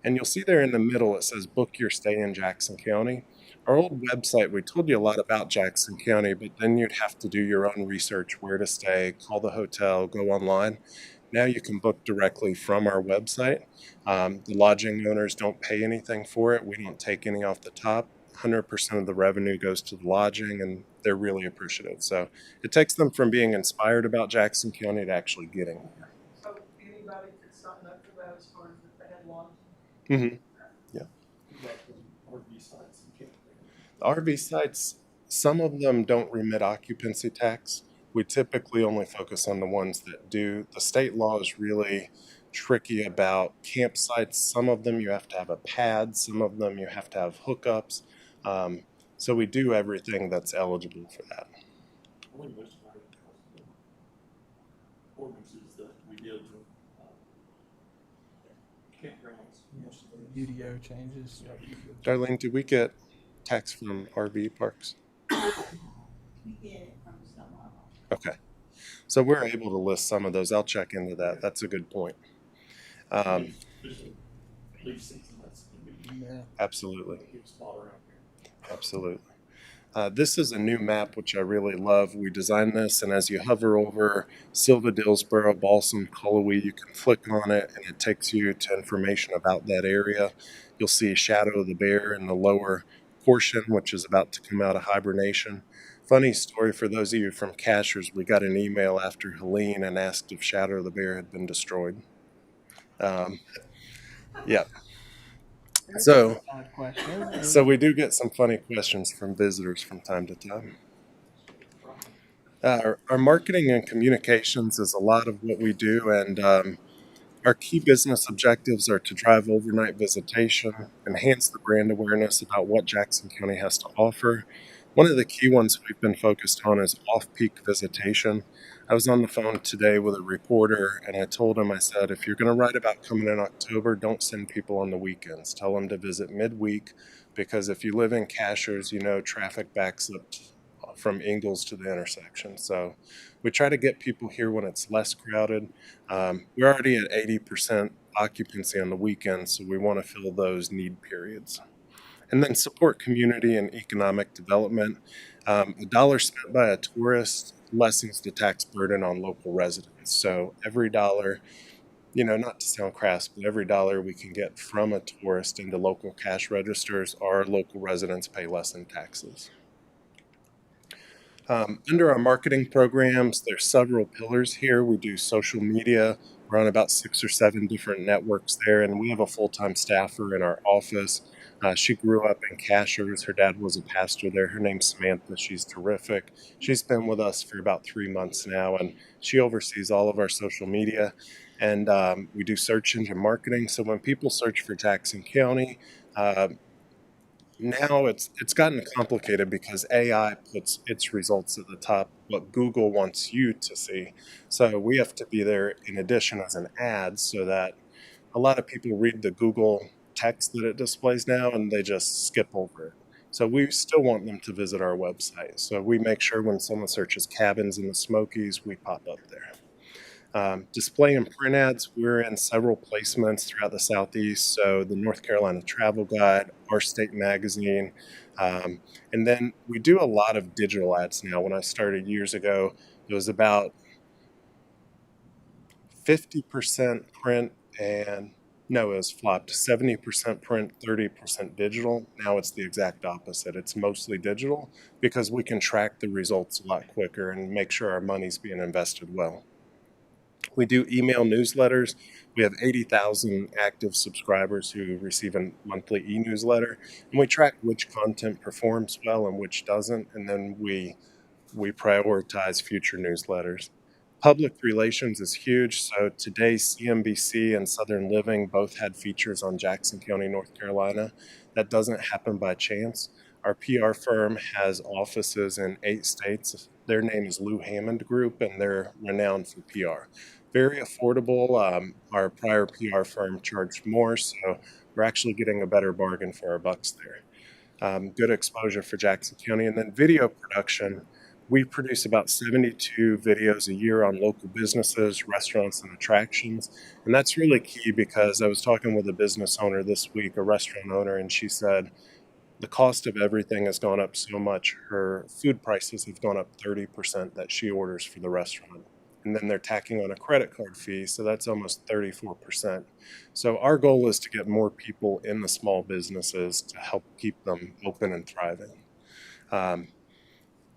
And you'll see there in the middle, it says book your stay in Jackson County. Our old website, we told you a lot about Jackson County, but then you'd have to do your own research, where to stay, call the hotel, go online. Now you can book directly from our website. The lodging owners don't pay anything for it. We don't take any off the top. 100% of the revenue goes to the lodging, and they're really appreciative. So it takes them from being inspired about Jackson County to actually getting here. So anybody could sign up for that as far as if they had lodging? Mm-hmm. Yeah. RV sites and camping. The RV sites, some of them don't remit occupancy tax. We typically only focus on the ones that do. The state law is really tricky about campsites. Some of them you have to have a pad, some of them you have to have hookups. So we do everything that's eligible for that. One of the most ordinances that we did with campgrounds. UDO changes. Darlene, did we get tax from RV parks? We get it from some of them. Okay. So we're able to list some of those. I'll check into that. That's a good point. Leaf season, that's going to be Yeah. Absolutely. a huge spot around here. Absolutely. This is a new map, which I really love. We designed this, and as you hover over Silva, Dillsboro, Balsam, Cullowhee, you can flick on it, and it takes you to information about that area. You'll see Shadow of the Bear in the lower portion, which is about to come out of hibernation. Funny story for those of you from Cashers, we got an email after Helene and asked if Shadow the Bear had been destroyed. Yeah. So, Odd question. so we do get some funny questions from visitors from time to time. Our marketing and communications is a lot of what we do, and our key business objectives are to drive overnight visitation, enhance the brand awareness about what Jackson County has to offer. One of the key ones we've been focused on is off-peak visitation. I was on the phone today with a reporter, and I told him, I said, if you're going to write about coming in October, don't send people on the weekends. Tell them to visit midweek, because if you live in Cashers, you know traffic backs up from Ingalls to the intersection. So we try to get people here when it's less crowded. We're already at 80% occupancy on the weekends, so we want to fill those need periods. And then support community and economic development. A dollar spent by a tourist lessens the tax burden on local residents. So every dollar, not to sound crass, but every dollar we can get from a tourist into local cash registers, our local residents pay less in taxes. Under our marketing programs, there's several pillars here. We do social media. We're on about 6 or 7 different networks there, and we have a full-time staffer in our office. She grew up in Cashers. Her dad was a pastor there. Her name's Samantha. She's terrific. She's been with us for about 3 months now, and she oversees all of our social media. And we do search engine marketing. So when people search for Jackson County, now it's gotten complicated because AI puts its results at the top, what Google wants you to see. So we have to be there in addition as an ad, so that a lot of people read the Google text that it displays now and they just skip over it. So we still want them to visit our website. So we make sure when someone searches cabins in the Smokies, we pop up there. Display and print ads, we're in several placements throughout the Southeast. So the North Carolina Travel Guide, Our State Magazine, and then we do a lot of digital ads now. When I started years ago, it was about 50% print and no, it was flopped. 70% print, 30% digital. Now it's the exact opposite. It's mostly digital because we can track the results a lot quicker and make sure our money's being invested well. We do email newsletters. We have 80,000 active subscribers who receive a monthly e-newsletter, and we track which content performs well and which doesn't, and then we prioritize future newsletters. Public relations is huge. So today, CNBC and Southern Living both had features on Jackson County, North Carolina. That doesn't happen by chance. Our PR firm has offices in 8 states. Their name is Lou Hammond Group, and they're renowned for PR. Very affordable. Our prior PR firm charged more, so we're actually getting a better bargain for our bucks there. Good exposure for Jackson County. And then video production. We produce about 72 videos a year on local businesses, restaurants, and attractions. And that's really key because I was talking with a business owner this week, a restaurant owner, and she said the cost of everything has gone up so much. Her food prices have gone up 30% that she orders for the restaurant. And then they're tacking on a credit card fee, so that's almost 34%. So our goal is to get more people in the small businesses to help keep them open and thriving.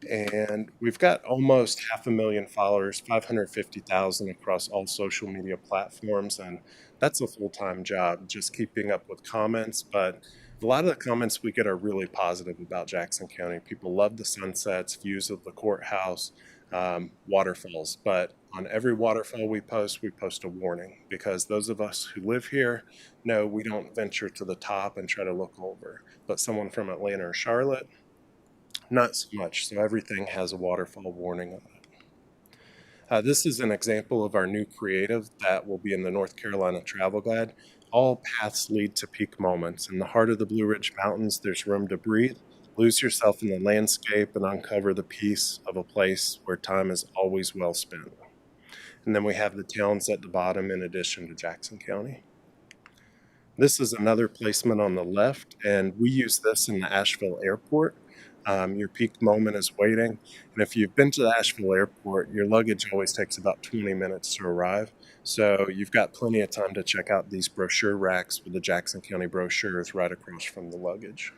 And we've got almost 500,000 followers, 550,000 across all social media platforms. And that's a full-time job, just keeping up with comments. But a lot of the comments we get are really positive about Jackson County. People love the sunsets, views of the courthouse, waterfalls. But on every waterfall we post a warning, because those of us who live here know we don't venture to the top and try to look over. But someone from Atlanta or Charlotte, not so much. So everything has a waterfall warning on it. This is an example of our new creative that will be in the North Carolina Travel Guide. All paths lead to peak moments. In the heart of the Blue Ridge Mountains, there's room to breathe, lose yourself in the landscape, and uncover the peace of a place where time is always well spent. And then we have the towns at the bottom in addition to Jackson County. This is another placement on the left, and we use this in the Asheville Airport. Your peak moment is waiting. And if you've been to the Asheville Airport, your luggage always takes about 20 minutes to arrive. So you've got plenty of time to check out these brochure racks with the Jackson County brochures right across from the luggage.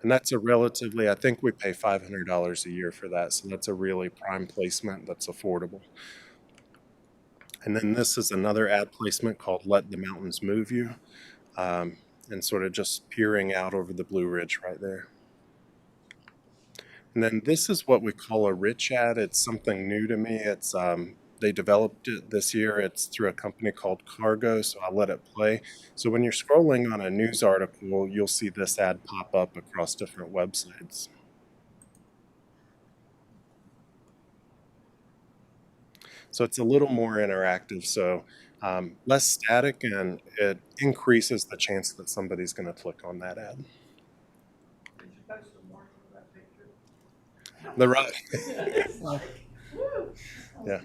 And that's a relatively, I think we pay $500 a year for that. So that's a really prime placement that's affordable. And then this is another ad placement called Let the Mountains Move You, and sort of just peering out over the Blue Ridge right there. And then this is what we call a rich ad. It's something new to me. It's they developed it this year. It's through a company called Cargo, so I'll let it play. So when you're scrolling on a news article, you'll see this ad pop up across different websites. So it's a little more interactive, so less static, and it increases the chance that somebody's going to click on that ad. Did you post a warning of that picture? The right. Yeah.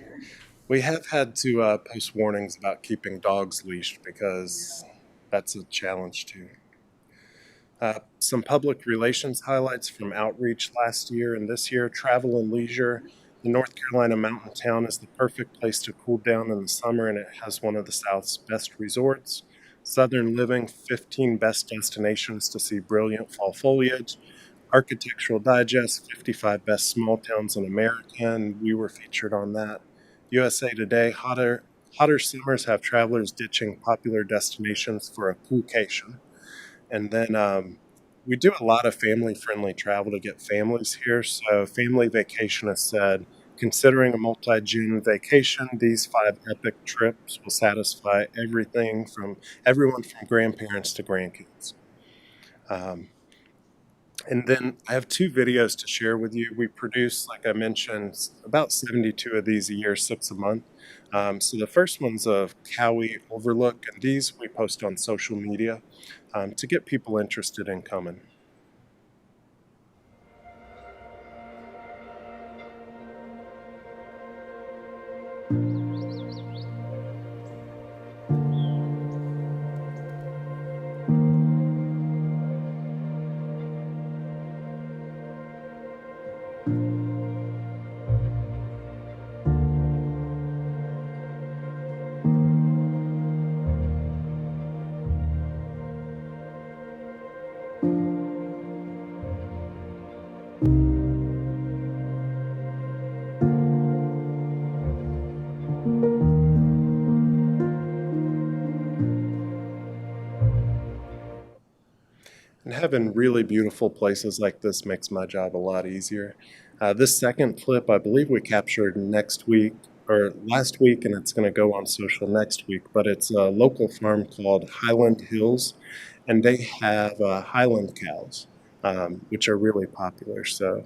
We have had to post warnings about keeping dogs leashed because that's a challenge too. Some public relations highlights from outreach last year and this year. Travel and leisure. The North Carolina mountain town is the perfect place to cool down in the summer, and it has one of the South's best resorts. Southern Living, 15 best destinations to see brilliant fall foliage. Architectural Digest, 55 best small towns in America, and we were featured on that. USA Today, hotter summers have travelers ditching popular destinations for a coolcation. And then we do a lot of family-friendly travel to get families here. So Family Vacation has said, considering a multi-June vacation, these 5 epic trips will satisfy everyone from grandparents to grandkids. And then I have 2 videos to share with you. We produce, like I mentioned, about 72 of these a year, 6 a month. So the first one's of Cowie Overlook, and these we post on social media to get people interested in coming. And having really beautiful places like this makes my job a lot easier. This second clip, I believe we captured last week, and it's going to go on social next week, but it's a local farm called Highland Hills, and they have Highland cows, which are really popular. So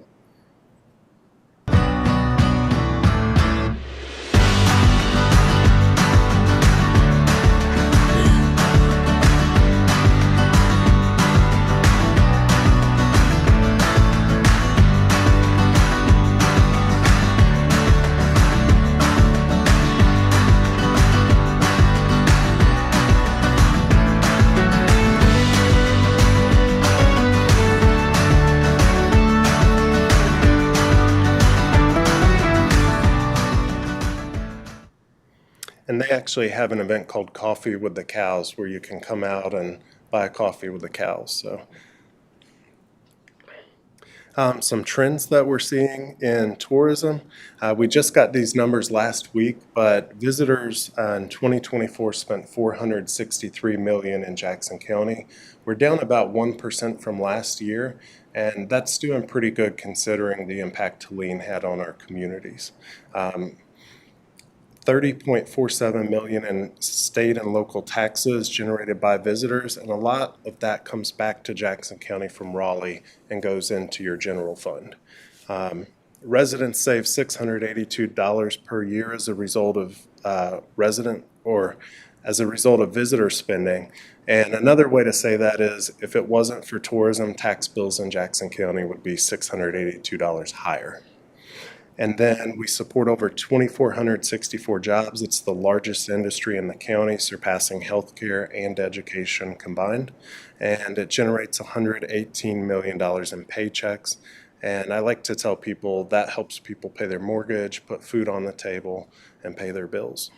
and they actually have an event called Coffee with the Cows where you can come out and buy a coffee with the cows. So some trends that we're seeing in tourism. We just got these numbers last week, but visitors in 2024 spent $463 million in Jackson County. We're down about 1% from last year, and that's doing pretty good considering the impact Helene had on our communities. 30.47 million in state and local taxes generated by visitors, and a lot of that comes back to Jackson County from Raleigh and goes into your general fund. Residents save $682 per year as a result of visitor spending. And another way to say that is, if it wasn't for tourism, tax bills in Jackson County would be $682 higher. And then we support over 2,464 jobs. It's the largest industry in the county, surpassing healthcare and education combined. And it generates $118 million in paychecks. And I like to tell people that helps people pay their mortgage, put food on the table, and pay their bills.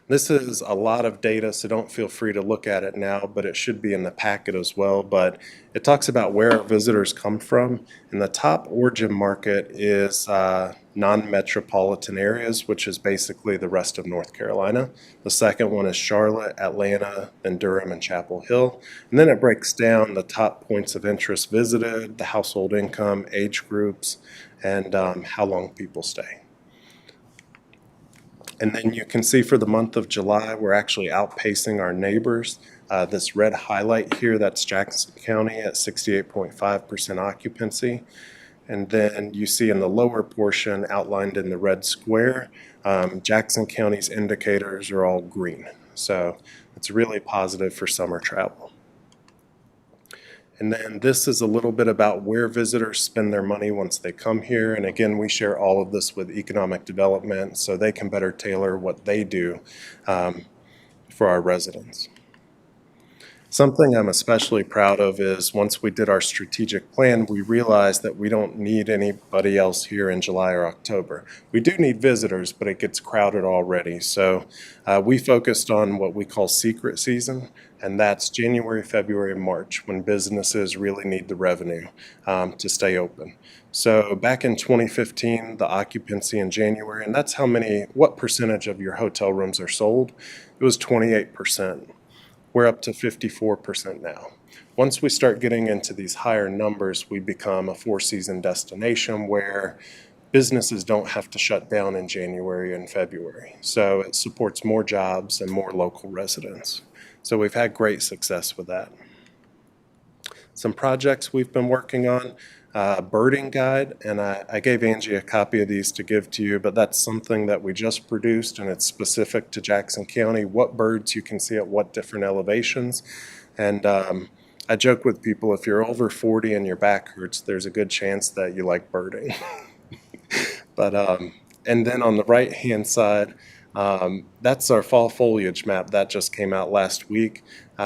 This is a lot of data, so don't feel free to look at it now, but it should be in the packet as well. But it talks about where our visitors come from. And the top origin market is non-metropolitan areas, which is basically the rest of North Carolina. The second one is Charlotte, Atlanta, then Durham and Chapel Hill. And then it breaks down the top points of interest visited, the household income, age groups, and how long people stay. And then you can see for the month of July, we're actually outpacing our neighbors. This red highlight here, that's Jackson County at 68.5% occupancy. And then you see in the lower portion outlined in the red square, Jackson County's indicators are all green. So it's really positive for summer travel. And then this is a little bit about where visitors spend their money once they come here. And again, we share all of this with economic development so they can better tailor what they do for our residents. Something I'm especially proud of is once we did our strategic plan, we realized that we don't need anybody else here in July or October. We do need visitors, but it gets crowded already. So we focused on what we call secret season, and that's January, February, March, when businesses really need the revenue to stay open. So back in 2015, the occupancy in January, and that's what percentage of your hotel rooms are sold? It was 28%. We're up to 54% now. Once we start getting into these higher numbers, we become a four-season destination where businesses don't have to shut down in January and February. So it supports more jobs and more local residents. So we've had great success with that. Some projects we've been working on, birding guide, and I gave Angie a copy of these to give to you, but that's something that we just produced, and it's specific to Jackson County, what birds you can see at what different elevations. And I joke with people, if you're over 40 and your back hurts, there's a good chance that you like birding. But and then on the right-hand side, that's our fall foliage map. That just came out last week.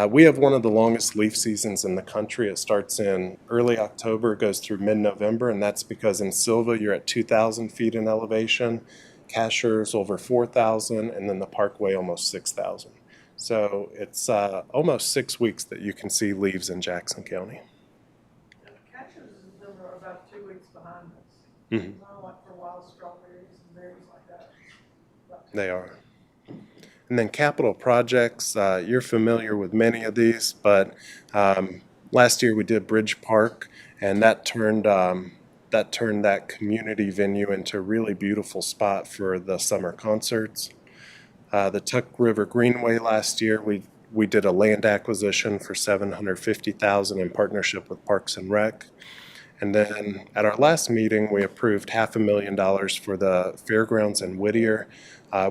We have one of the longest leaf seasons in the country. It starts in early October, goes through mid-November, and that's because in Silva, you're at 2,000 feet in elevation, Cashiers over 4,000, and then the Parkway almost 6,000. So it's almost 6 weeks that you can see leaves in Jackson County. Cashews are about 2 weeks behind us. Mm-hmm. Not like for wild strawberries and berries like that. They are. And then capital projects, you're familiar with many of these, but last year we did Bridge Park, and that turned that community venue into a really beautiful spot for the summer concerts. The Tuck River Greenway last year, we did a land acquisition for $750,000 in partnership with Parks and Rec. And then at our last meeting, we approved $500,000 for the fairgrounds in Whittier.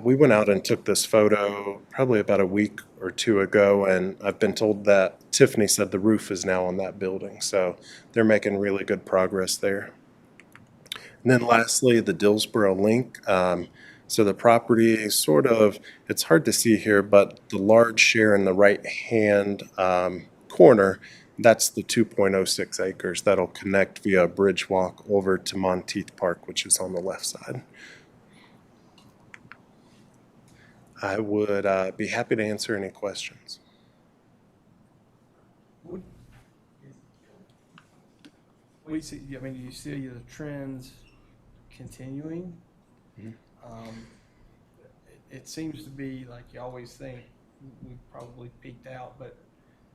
We went out and took this photo probably about a week or two ago, and I've been told that Tiffany said the roof is now on that building. So they're making really good progress there. And then lastly, the Dillsboro Link. So the property is it's hard to see here, but the large share in the right-hand corner, that's the 2.06 acres that'll connect via a bridge walk over to Monteith Park, which is on the left side. I would be happy to answer any questions. We see, I mean, you see the trends continuing. Mhm. It seems to be like you always think we probably peaked out, but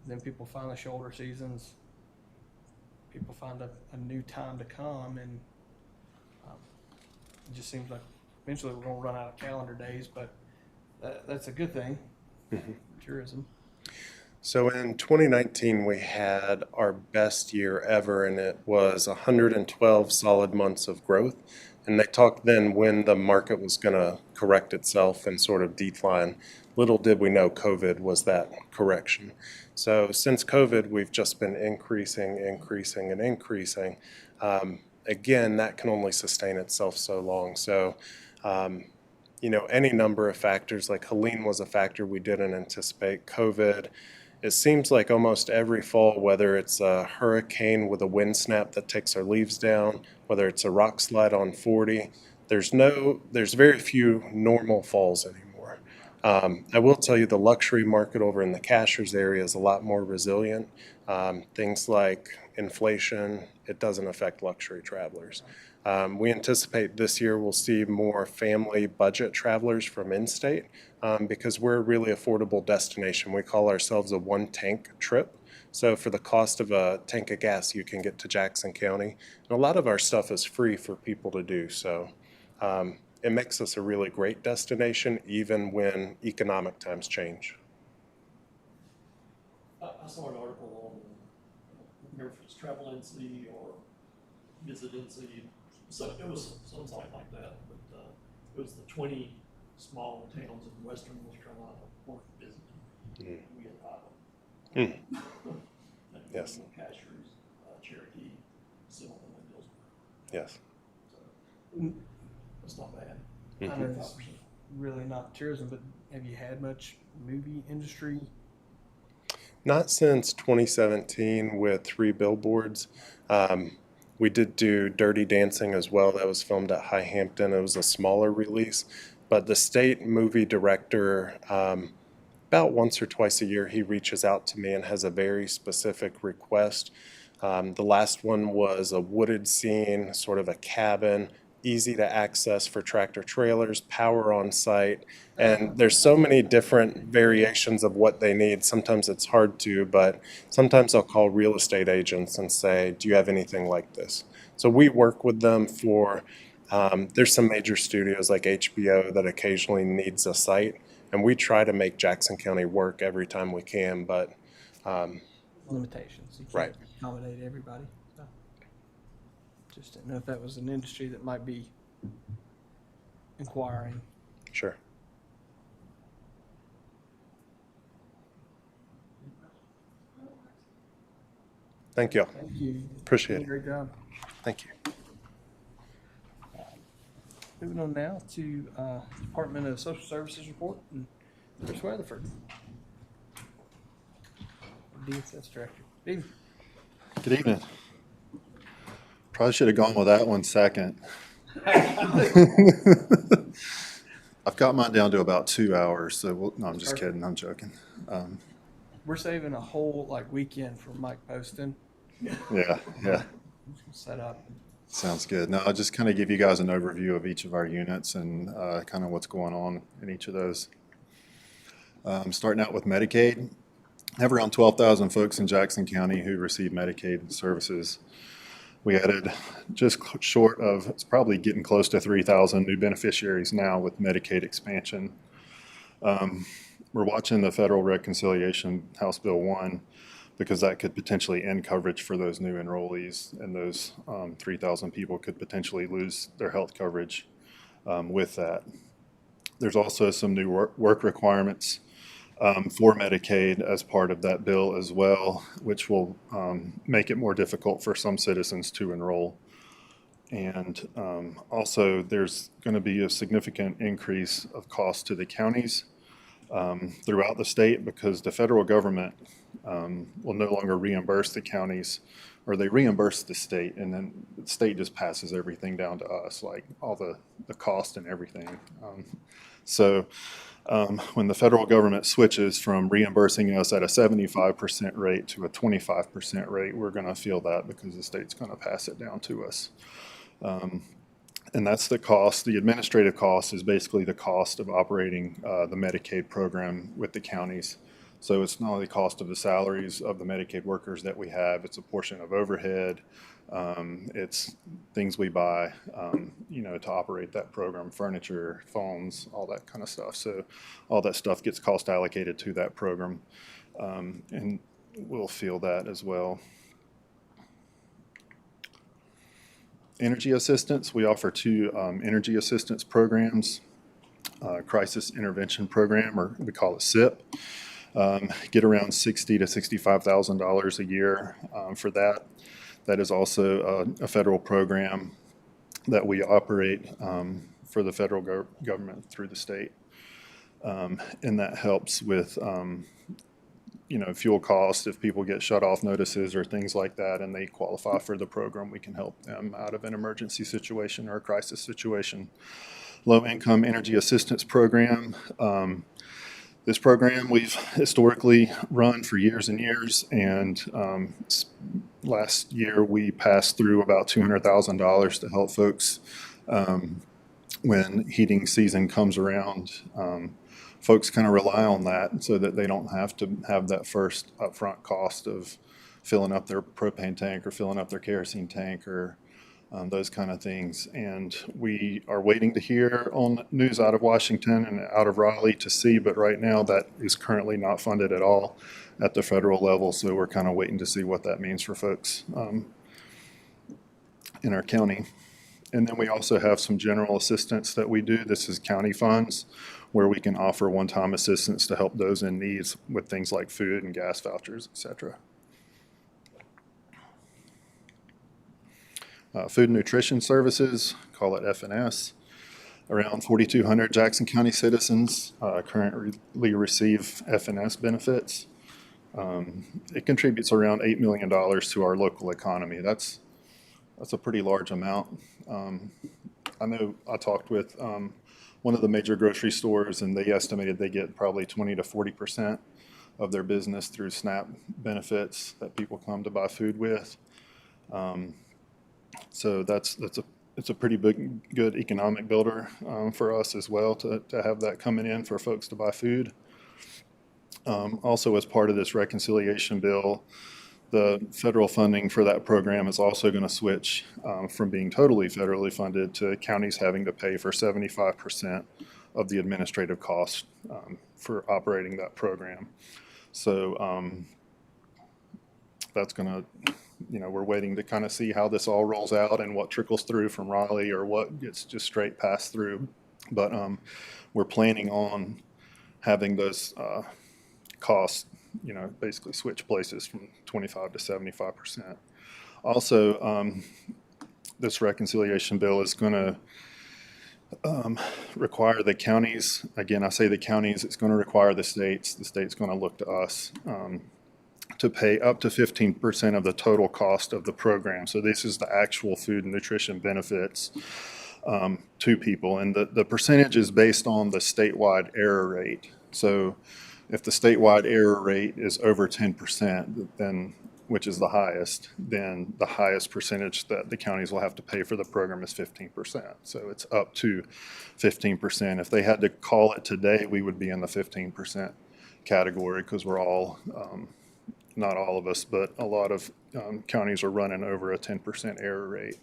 then people find the shoulder seasons, people find a new time to come, and it just seems like eventually we're going to run out of calendar days, but that's a good thing, tourism. So in 2019, we had our best year ever, and it was 112 solid months of growth. And they talked then when the market was going to correct itself and sort of decline. Little did we know COVID was that correction. So since COVID, we've just been increasing. Again, that can only sustain itself so long. So, any number of factors, like Helene was a factor we didn't anticipate. COVID, it seems like almost every fall, whether it's a hurricane with a wind snap that takes our leaves down, whether it's a rock slide on 40, there's very few normal falls anymore. I will tell you the luxury market over in the Cashers area is a lot more resilient. Things like inflation, it doesn't affect luxury travelers. We anticipate this year we'll see more family budget travelers from in-state because we're a really affordable destination. We call ourselves a one-tank trip. So for the cost of a tank of gas, you can get to Jackson County. And a lot of our stuff is free for people to do. So it makes us a really great destination even when economic times change. I saw an article on, I don't remember if it's Travel NC or Visit NC, so it was something like that, but it was the 20 small towns in western North Carolina worth visiting. Mhm. We had 5 of them. Yes. Cashers, Cherokee, Silverman, and Dillsborough. Yes. So that's not bad. I know this is really not tourism, but have you had much movie industry? Not since 2017 with 3 billboards. We did do Dirty Dancing as well. That was filmed at High Hampton. It was a smaller release, but the state movie director, about once or twice a year, he reaches out to me and has a very specific request. The last one was a wooded scene, sort of a cabin, easy to access for tractor trailers, power on site, and there's so many different variations of what they need. Sometimes it's hard to, but sometimes I'll call real estate agents and say, do you have anything like this? So we work with them for, there's some major studios like HBO that occasionally needs a site, and we try to make Jackson County work every time we can, but Limitations. You can't Right. accommodate everybody. So, just didn't know if that was an industry that might be inquiring. sure. Thank you. Thank you. Appreciate Did a Great job. Thank you. Moving on now to Department of Social Services report and Chris Weatherford, DSS Director. Steve. Good evening. Probably should have gone with that one second. I've got mine down to about 2 hours, so no, I'm just kidding. I'm joking. We're saving a whole weekend for Mike Poston. Yeah. Set up. Sounds good. Now, I'll just kind of give you guys an overview of each of our units and kind of what's going on in each of those. Starting out with Medicaid. I have around 12,000 folks in Jackson County who receive Medicaid services. We added just short of, it's probably getting close to 3,000 new beneficiaries now with Medicaid expansion. We're watching the federal reconciliation, House Bill 1, because that could potentially end coverage for those new enrollees, and those 3,000 people could potentially lose their health coverage with that. There's also some new work requirements for Medicaid as part of that bill as well, which will make it more difficult for some citizens to enroll. And also there's going to be a significant increase of cost to the counties throughout the state, because the federal government will no longer reimburse the counties, or they reimburse the state, and then the state just passes everything down to us, like all the cost and everything. So when the federal government switches from reimbursing us at a 75% rate to a 25% rate, we're going to feel that because the state's going to pass it down to us. And that's the cost. The administrative cost is basically the cost of operating the Medicaid program with the counties. So it's not only the cost of the salaries of the Medicaid workers that we have, it's a portion of overhead. It's things we buy, to operate that program, furniture, phones, all that kind of stuff. So all that stuff gets cost allocated to that program, and we'll feel that as well. Energy assistance, we offer 2 energy assistance programs, crisis intervention program, or we call it SIP. Get around $60,000 to $65,000 a year for that. That is also a federal program that we operate for the federal government through the state. And that helps with, fuel costs. If people get shut off notices or things like that and they qualify for the program, we can help them out of an emergency situation or a crisis situation. low-income energy assistance program. This program we've historically run for years and years, and last year we passed through about $200,000 to help folks when heating season comes around. Folks kind of rely on that so that they don't have to have that first upfront cost of filling up their propane tank or filling up their kerosene tank or those kind of things. And we are waiting to hear on news out of Washington and out of Raleigh to see, but right now that is currently not funded at all at the federal level. So we're kind of waiting to see what that means for folks in our county. And then we also have some general assistance that we do. This is county funds where we can offer one-time assistance to help those in need with things like food and gas vouchers, et cetera. Food and Nutrition Services, call it FNS. Around 4,200 Jackson County citizens currently receive FNS benefits. It contributes around $8 million to our local economy. That's a pretty large amount. I know I talked with one of the major grocery stores, and they estimated they get probably 20 to 40% of their business through SNAP benefits that people come to buy food with. So it's a pretty good economic builder for us as well to have that coming in for folks to buy food. Also, as part of this reconciliation bill, the federal funding for that program is also going to switch from being totally federally funded to counties having to pay for 75% of the administrative costs for operating that program. So that's going to, we're waiting to kind of see how this all rolls out and what trickles through from Raleigh or what gets just straight passed through. But we're planning on having those costs, basically switch places from 25 to 75%. Also, this reconciliation bill is going to require the counties, again, I say the counties, it's going to require the state's going to look to us to pay up to 15% of the total cost of the program. So this is the actual food and nutrition benefits to people. And the percentage is based on the statewide error rate. So if the statewide error rate is over 10%, then, which is the highest, then the highest percentage that the counties will have to pay for the program is 15%. So it's up to 15%. If they had to call it today, we would be in the 15% category because we're all, not all of us, but a lot of counties are running over a 10% error rate.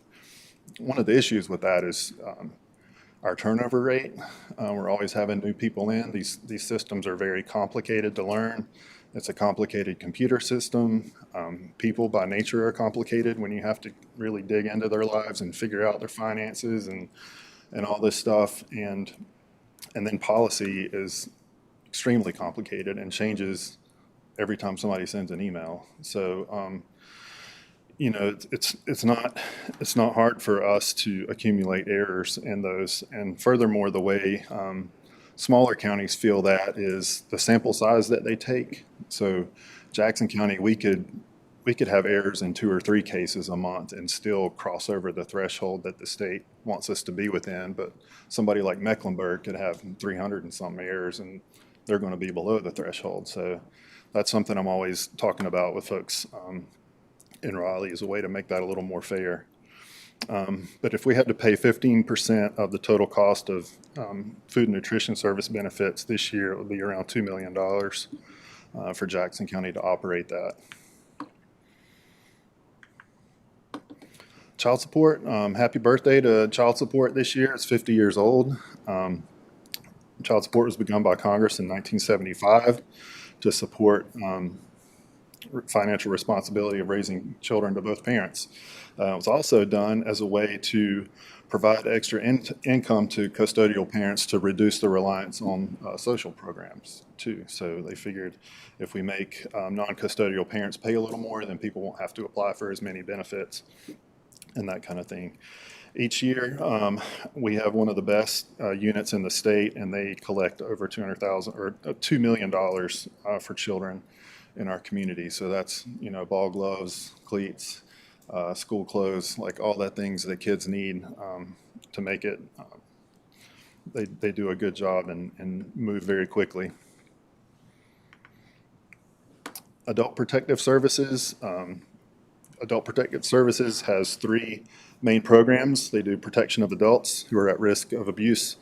One of the issues with that is our turnover rate. We're always having new people in. These systems are very complicated to learn. It's a complicated computer system. People by nature are complicated when you have to really dig into their lives and figure out their finances and all this stuff. And then policy is extremely complicated and changes every time somebody sends an email. So it's not hard for us to accumulate errors in those. And furthermore, the way smaller counties feel that is the sample size that they take. So Jackson County, we could have errors in 2 or 3 cases a month and still cross over the threshold that the state wants us to be within. But somebody like Mecklenburg could have 300 and some errors, and they're going to be below the threshold. So that's something I'm always talking about with folks in Raleigh as a way to make that a little more fair. But if we had to pay 15% of the total cost of food and nutrition service benefits this year, it would be around $2 million for Jackson County to operate that. Child support, happy birthday to child support this year. It's 50 years old. Child support was begun by Congress in 1975 to support financial responsibility of raising children to both parents. It was also done as a way to provide extra income to custodial parents to reduce the reliance on social programs too. So they figured if we make non-custodial parents pay a little more, then people won't have to apply for as many benefits and that kind of thing. Each year, we have one of the best units in the state, and they collect over $2 million for children in our community. So that's, ball gloves, cleats, school clothes, like all that things that kids need to make it they do a good job and move very quickly. Adult Protective Services. Adult Protective Services has 3 main programs. They do protection of adults who are at risk of abuse,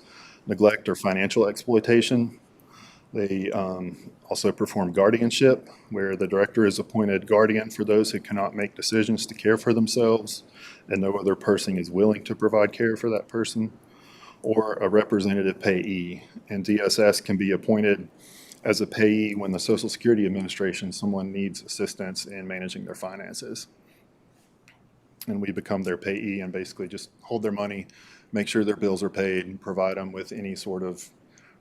neglect, or financial exploitation. They also perform guardianship, where the director is appointed guardian for those who cannot make decisions to care for themselves and no other person is willing to provide care for that person, or a representative payee. And DSS can be appointed as a payee when the Social Security Administration, someone needs assistance in managing their finances. And we become their payee and basically just hold their money, make sure their bills are paid, and provide them with any sort of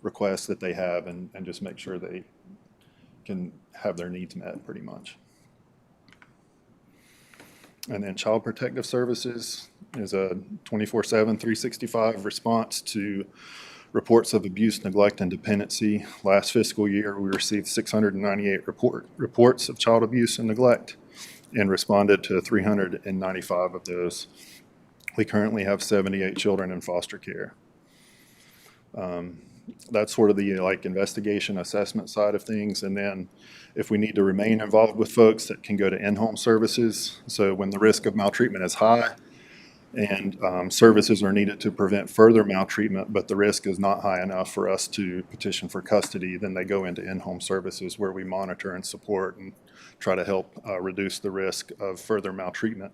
requests that they have, and just make sure they can have their needs met pretty much. And then Child Protective Services is a 24/7, 365 response to reports of abuse, neglect, and dependency. Last fiscal year, we received 698 reports of child abuse and neglect and responded to 395 of those. We currently have 78 children in foster care. That's sort of the investigation assessment side of things. And then if we need to remain involved with folks, that can go to in-home services. So when the risk of maltreatment is high and services are needed to prevent further maltreatment, but the risk is not high enough for us to petition for custody, then they go into in-home services where we monitor and support and try to help reduce the risk of further maltreatment.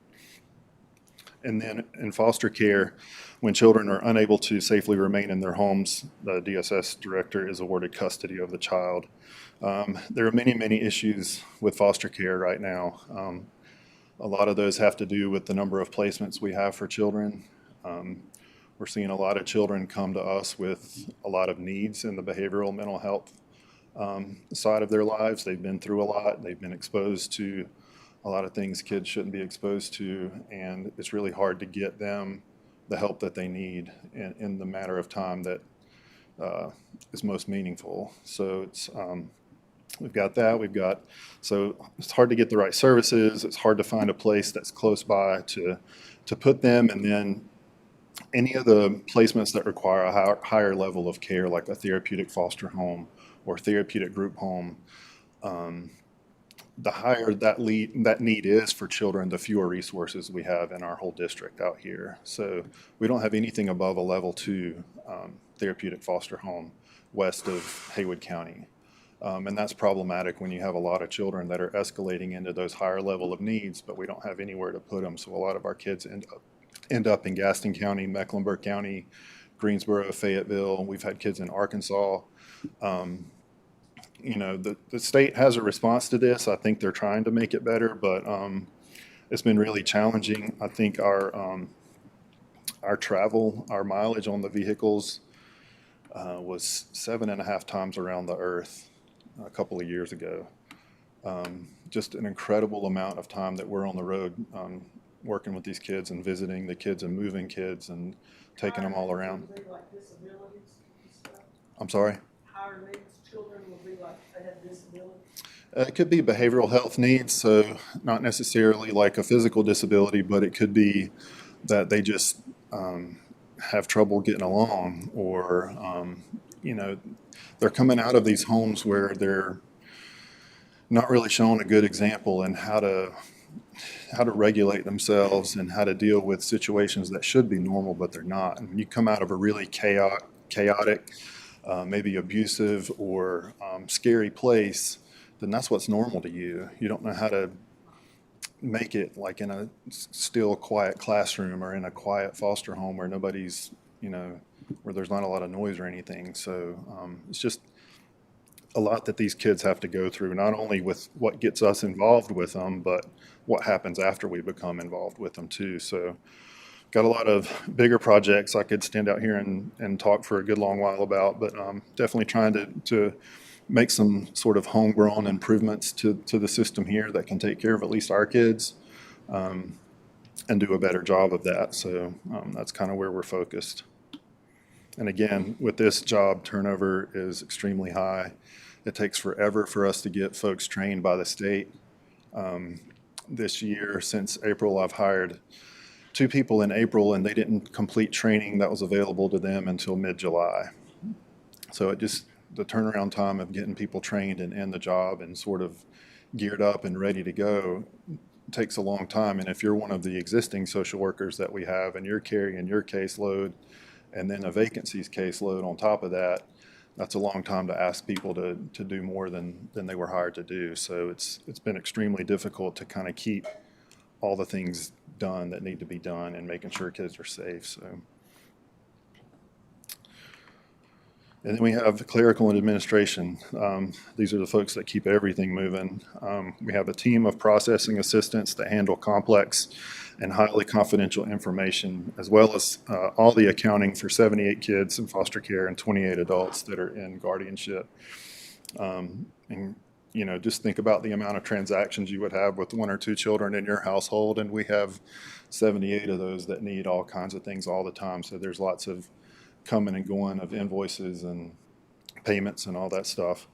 And then in foster care, when children are unable to safely remain in their homes, the DSS director is awarded custody of the child. There are many, many issues with foster care right now. A lot of those have to do with the number of placements we have for children. We're seeing a lot of children come to us with a lot of needs in the behavioral mental health side of their lives. They've been through a lot. They've been exposed to a lot of things kids shouldn't be exposed to, and it's really hard to get them the help that they need in the matter of time that is most meaningful. So it's we've got that. So it's hard to get the right services. It's hard to find a place that's close by to put them, and then any of the placements that require a higher level of care, like a therapeutic foster home or therapeutic group home. The higher that need is for children, the fewer resources we have in our whole district out here. So we don't have anything above a level 2 therapeutic foster home west of Haywood County. And that's problematic when you have a lot of children that are escalating into those higher level of needs, but we don't have anywhere to put them. So a lot of our kids end up in Gaston County, Mecklenburg County, Greensboro, Fayetteville. We've had kids in Arkansas. The state has a response to this. I think they're trying to make it better, but it's been really challenging. I think our travel, our mileage on the vehicles was 7.5 times around the earth a couple of years ago. Just an incredible amount of time that we're on the road working with these kids and visiting the kids and moving kids and taking them all around. I'm sorry? Higher needs children will be like they have disabilities? It could be behavioral health needs, so not necessarily like a physical disability, but it could be that they just have trouble getting along, or they're coming out of these homes where they're not really showing a good example in how to regulate themselves and how to deal with situations that should be normal, but they're not. And when you come out of a really chaotic, maybe abusive or scary place, then that's what's normal to you. You don't know how to make it like in a still quiet classroom or in a quiet foster home where nobody's, where there's not a lot of noise or anything. So it's just a lot that these kids have to go through, not only with what gets us involved with them, but what happens after we become involved with them too. So got a lot of bigger projects I could stand out here and talk for a good long while about, but definitely trying to make some sort of homegrown improvements to the system here that can take care of at least our kids and do a better job of that. So that's kind of where we're focused. And again, with this job, turnover is extremely high. It takes forever for us to get folks trained by the state. This year, since April, I've hired 2 people in April, and they didn't complete training that was available to them until mid-July. So the turnaround time of getting people trained and in the job and sort of geared up and ready to go takes a long time. And if you're one of the existing social workers that we have and you're carrying your caseload and then a vacancies caseload on top of that, that's a long time to ask people to do more than they were hired to do. So it's been extremely difficult to kind of keep all the things done that need to be done and making sure kids are safe. So, and then we have clerical and administration. These are the folks that keep everything moving. We have a team of processing assistants that handle complex and highly confidential information, as well as all the accounting for 78 kids in foster care and 28 adults that are in guardianship. And just think about the amount of transactions you would have with 1 or 2 children in your household, and we have 78 of those that need all kinds of things all the time. So there's lots of coming and going of invoices and payments and all that stuff.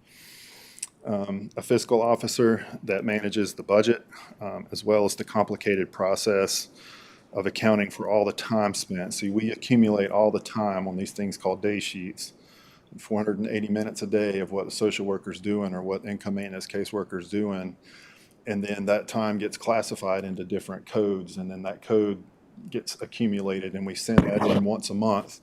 A fiscal officer that manages the budget, as well as the complicated process of accounting for all the time spent. See, we accumulate all the time on these things called day sheets, 480 minutes a day of what the social worker's doing or what income maintenance caseworker's doing. And then that time gets classified into different codes, and then that code gets accumulated, and we send that in once a month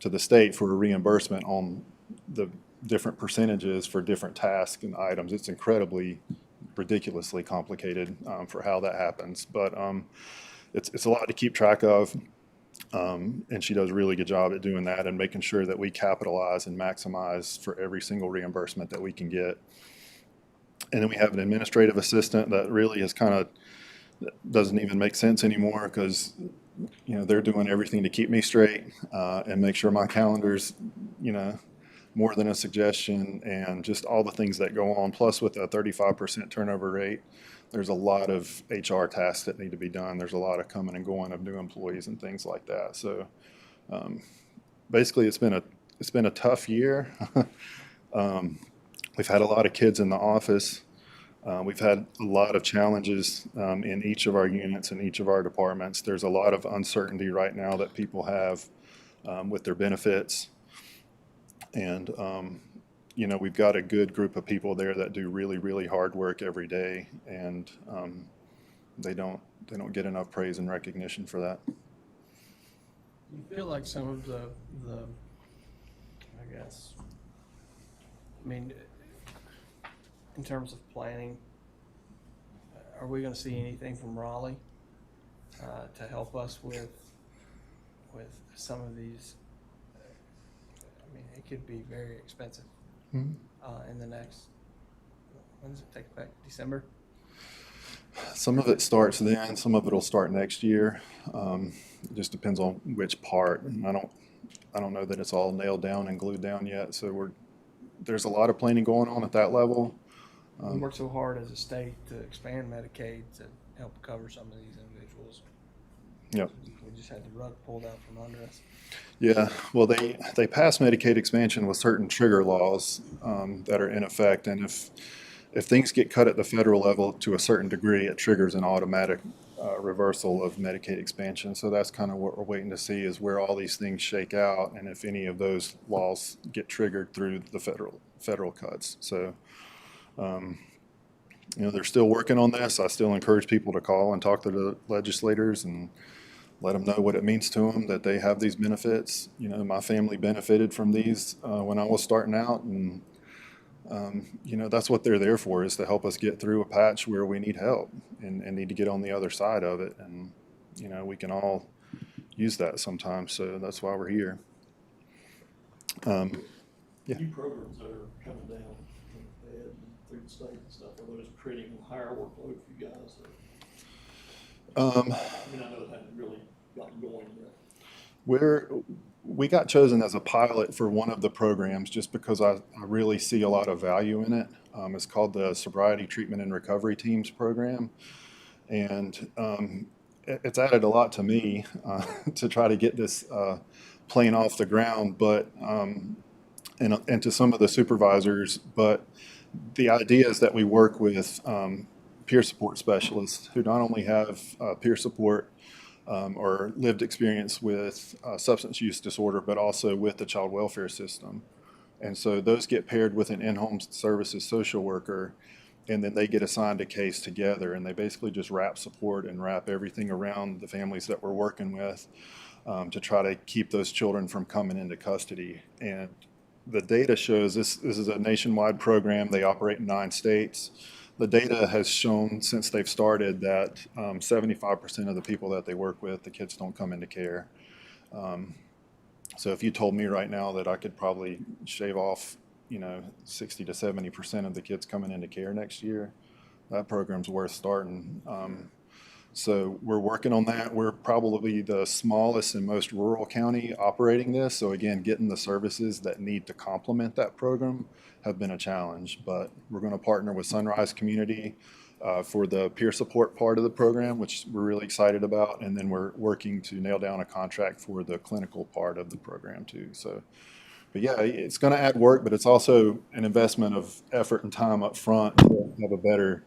to the state for a reimbursement on the different percentages for different tasks and items. It's incredibly, ridiculously complicated for how that happens, but it's a lot to keep track of, and she does a really good job at doing that and making sure that we capitalize and maximize for every single reimbursement that we can get. And then we have an administrative assistant that really is kind of doesn't even make sense anymore, because they're doing everything to keep me straight and make sure my calendar's more than a suggestion, and just all the things that go on. Plus, with a 35% turnover rate, there's a lot of HR tasks that need to be done. There's a lot of coming and going of new employees and things like that. So basically, it's been a tough year. We've had a lot of kids in the office. We've had a lot of challenges in each of our units and each of our departments. There's a lot of uncertainty right now that people have with their benefits. And, we've got a good group of people there that do really, really hard work every day. And they don't get enough praise and recognition for that. You feel like some of the in terms of planning, are we going to see anything from Raleigh to help us with some of these? It could be very expensive in the next, when does it take effect? December? Some of it starts then, some of it will start next year. It just depends on which part. And I don't know that it's all nailed down and glued down yet. So there's a lot of planning going on at that level. We worked so hard as a state to expand Medicaid to help cover some of these individuals. Yep. We just had the rug pulled out from under us. Yeah, well, they passed Medicaid expansion with certain trigger laws that are in effect, and if things get cut at the federal level to a certain degree, it triggers an automatic reversal of Medicaid expansion. So that's kind of what we're waiting to see, is where all these things shake out, and if any of those laws get triggered through the federal cuts. So they're still working on this. I still encourage people to call and talk to the legislators and let them know what it means to them, that they have these benefits. My family benefited from these when I was starting out, and that's what they're there for, is to help us get through a patch where we need help and need to get on the other side of it. And we can all use that sometimes, so that's why we're here. Yeah. New programs that are coming down from Ed and through the state and stuff, are those creating a higher workload for you guys? I know it hadn't really gotten going yet. We got chosen as a pilot for one of the programs just because I really see a lot of value in it. It's called the Sobriety Treatment and Recovery Teams program. And it's added a lot to me to try to get this plane off the ground, but and to some of the supervisors. But the idea is that we work with peer support specialists who not only have peer support or lived experience with substance use disorder, but also with the child welfare system. And so those get paired with an in-home services social worker, and then they get assigned a case together, and they basically just wrap support and wrap everything around the families that we're working with to try to keep those children from coming into custody. And the data shows this is a nationwide program. They operate in 9 states. The data has shown since they've started that 75% of the people that they work with, the kids don't come into care. So if you told me right now that I could probably shave off, 60 to 70% of the kids coming into care next year, that program's worth starting. So we're working on that. We're probably the smallest and most rural county operating this. So again, getting the services that need to complement that program have been a challenge. But we're going to partner with Sunrise Community for the peer support part of the program, which we're really excited about. And then we're working to nail down a contract for the clinical part of the program too. So, but yeah, it's going to add work, but it's also an investment of effort and time up front to have a better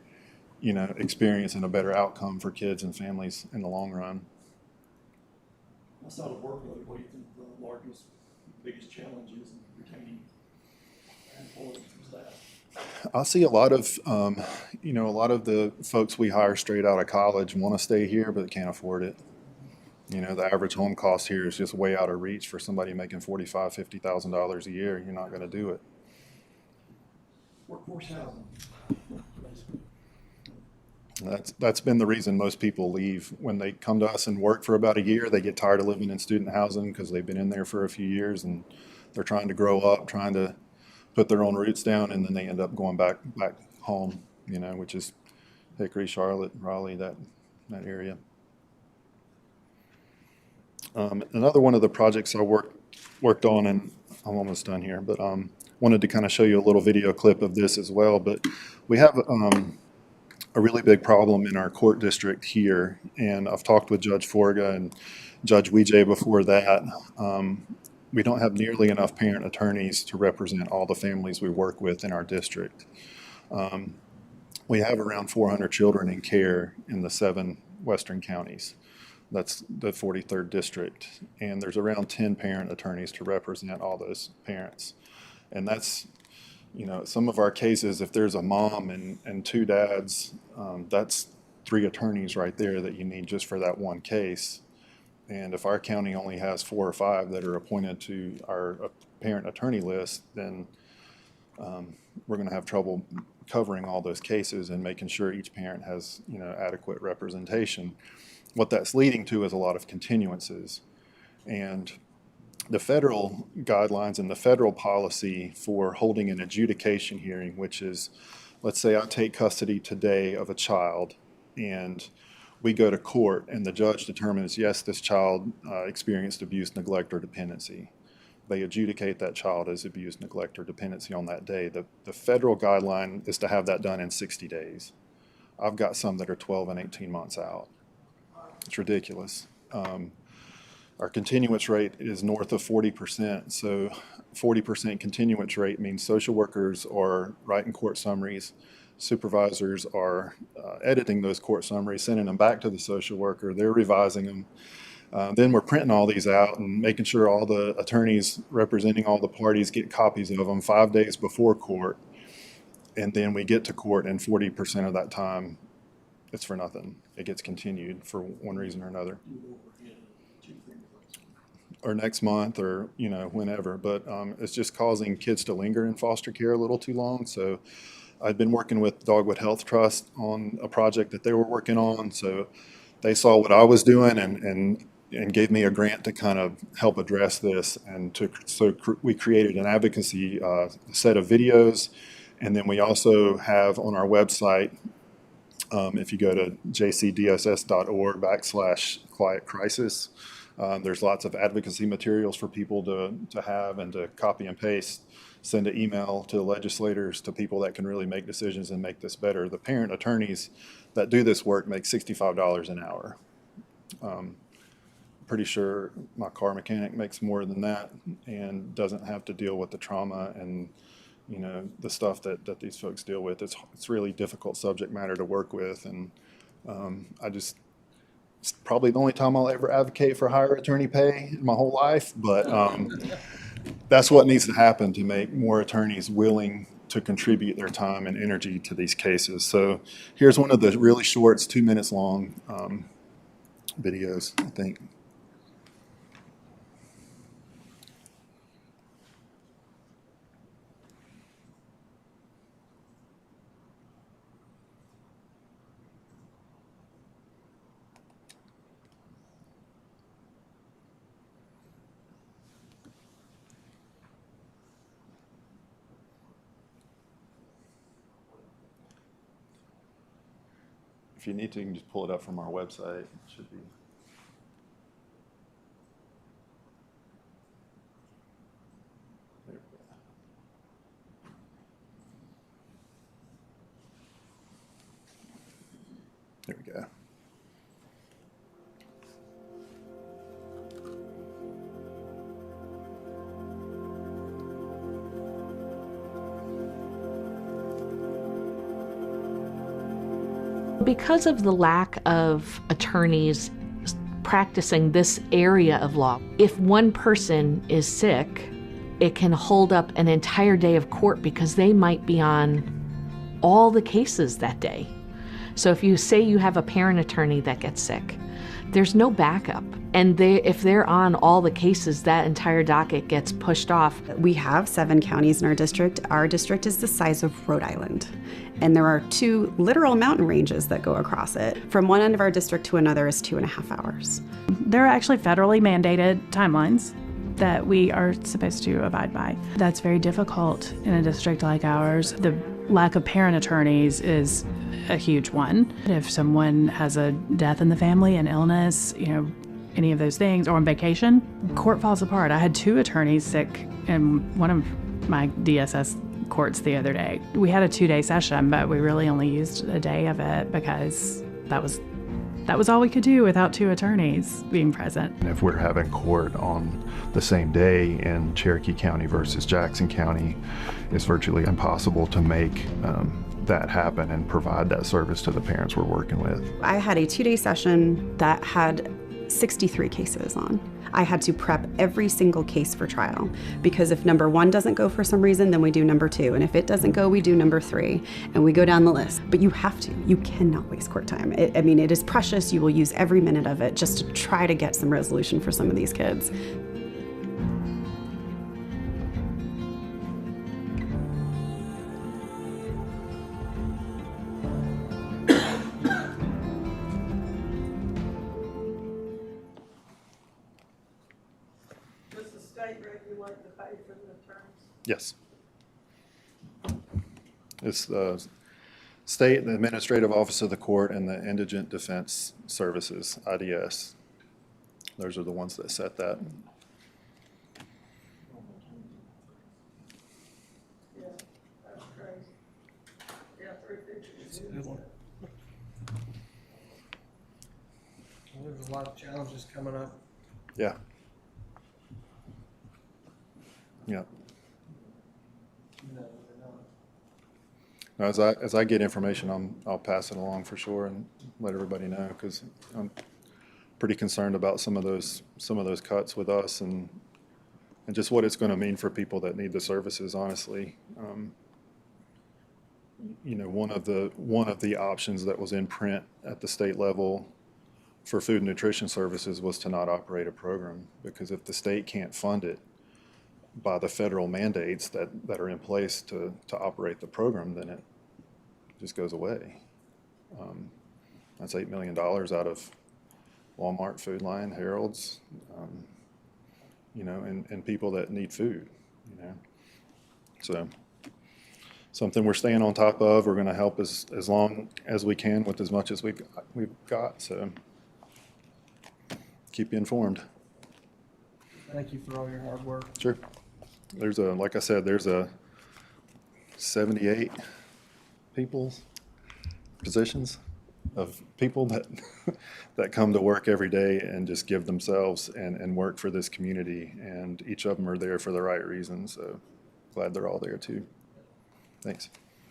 experience and a better outcome for kids and families in the long run. Outside of workload, what do you think the largest, biggest challenge is in retaining employees? Is that? I see a lot of, a lot of the folks we hire straight out of college want to stay here, but can't afford it. The average home cost here is just way out of reach for somebody making $45,000, $50,000 a year. You're not going to do it. Workforce housing. That's been the reason most people leave. When they come to us and work for about a year, they get tired of living in student housing because they've been in there for a few years and they're trying to grow up, trying to put their own roots down, and then they end up going back home, which is Hickory, Charlotte, Raleigh, that area. Another one of the projects I worked on, and I'm almost done here, but wanted to kind of show you a little video clip of this as well. But we have a really big problem in our court district here, and I've talked with Judge Forga and Judge Weejay before that. We don't have nearly enough parent attorneys to represent all the families we work with in our district. We have around 400 children in care in the 7 western counties. That's the 43rd district, and there's around 10 parent attorneys to represent all those parents. And that's, some of our cases, if there's a mom and 2 dads, that's 3 attorneys right there that you need just for that one case. And if our county only has 4 or 5 that are appointed to our parent attorney list, then we're going to have trouble covering all those cases and making sure each parent has, adequate representation. What that's leading to is a lot of continuances. And the federal guidelines and the federal policy for holding an adjudication hearing, which is, let's say I take custody today of a child and we go to court and the judge determines, yes, this child experienced abuse, neglect, or dependency. They adjudicate that child as abuse, neglect, or dependency on that day. The federal guideline is to have that done in 60 days. I've got some that are 12 and 18 months out. It's ridiculous. Our continuance rate is north of 40%. So 40% continuance rate means social workers are writing court summaries, supervisors are editing those court summaries, sending them back to the social worker, they're revising them. Then we're printing all these out and making sure all the attorneys representing all the parties get copies of them 5 days before court. And then we get to court and 40% of that time, it's for nothing. It gets continued for one reason or another. Or next month or, whenever. But it's just causing kids to linger in foster care a little too long. So I've been working with Dogwood Health Trust on a project that they were working on. So they saw what I was doing and gave me a grant to kind of help address this. And we created an advocacy set of videos. And then we also have on our website, if you go to jcdss.org/quiet crisis, there's lots of advocacy materials for people to have and to copy and paste, send an email to legislators, to people that can really make decisions and make this better. The parent attorneys that do this work make $65 an hour. Pretty sure my car mechanic makes more than that and doesn't have to deal with the trauma and the stuff that these folks deal with. It's really difficult subject matter to work with, and It's probably the only time I'll ever advocate for higher attorney pay in my whole life, but that's what needs to happen to make more attorneys willing to contribute their time and energy to these cases. So here's one of the really short, it's 2 minutes long videos, I think. If you need to, you can just pull it up from our website. It should be. There we go. There we go. Because of the lack of attorneys practicing this area of law, if one person is sick, it can hold up an entire day of court because they might be on all the cases that day. So if you say you have a parent attorney that gets sick, there's no backup. And if they're on all the cases, that entire docket gets pushed off. We have 7 counties in our district. Our district is the size of Rhode Island. And there are 2 literal mountain ranges that go across it. From one end of our district to another is 2.5 hours. There are actually federally mandated timelines that we are supposed to abide by. That's very difficult in a district like ours. The lack of parent attorneys is a huge one. If someone has a death in the family, an illness, any of those things, or on vacation, court falls apart. I had 2 attorneys sick in one of my DSS courts the other day. We had a 2-day session, but we really only used a day of it because that was all we could do without 2 attorneys being present. And if we're having court on the same day in Cherokee County versus Jackson County, it's virtually impossible to make that happen and provide that service to the parents we're working with. I had a 2-day session that had 63 cases on. I had to prep every single case for trial because if number 1 doesn't go for some reason, then we do number 2. And if it doesn't go, we do number 3 and we go down the list. But you have to, you cannot waste court time. It is precious. You will use every minute of it just to try to get some resolution for some of these kids. Regulate the pay for the attorneys? Yes. It's the State and the Administrative Office of the Court and the Indigent Defense Services, IDS. Those are the ones that set that. Yeah, that's crazy. Yeah, 350. It's a good one. There's a lot of challenges coming up. Yeah. Yeah. Now, as I get information, I'll pass it along for sure and let everybody know because I'm pretty concerned about some of those cuts with us and just what it's going to mean for people that need the services. Honestly, one of the options that was in print at the state level for food and nutrition services was to not operate a program because if the state can't fund it by the federal mandates that are in place to operate the program, then it just goes away. That's $8 million out of Walmart, Food Lion, Harold's, and people that need food, So something we're staying on top of. We're going to help as long as we can with as much as we've got. So keep you informed. Thank you for all your hard work. Sure. Like I said, there's 78 positions of people that come to work every day and just give themselves and work for this community. And each of them are there for the right reasons. So glad they're all there too. Thanks.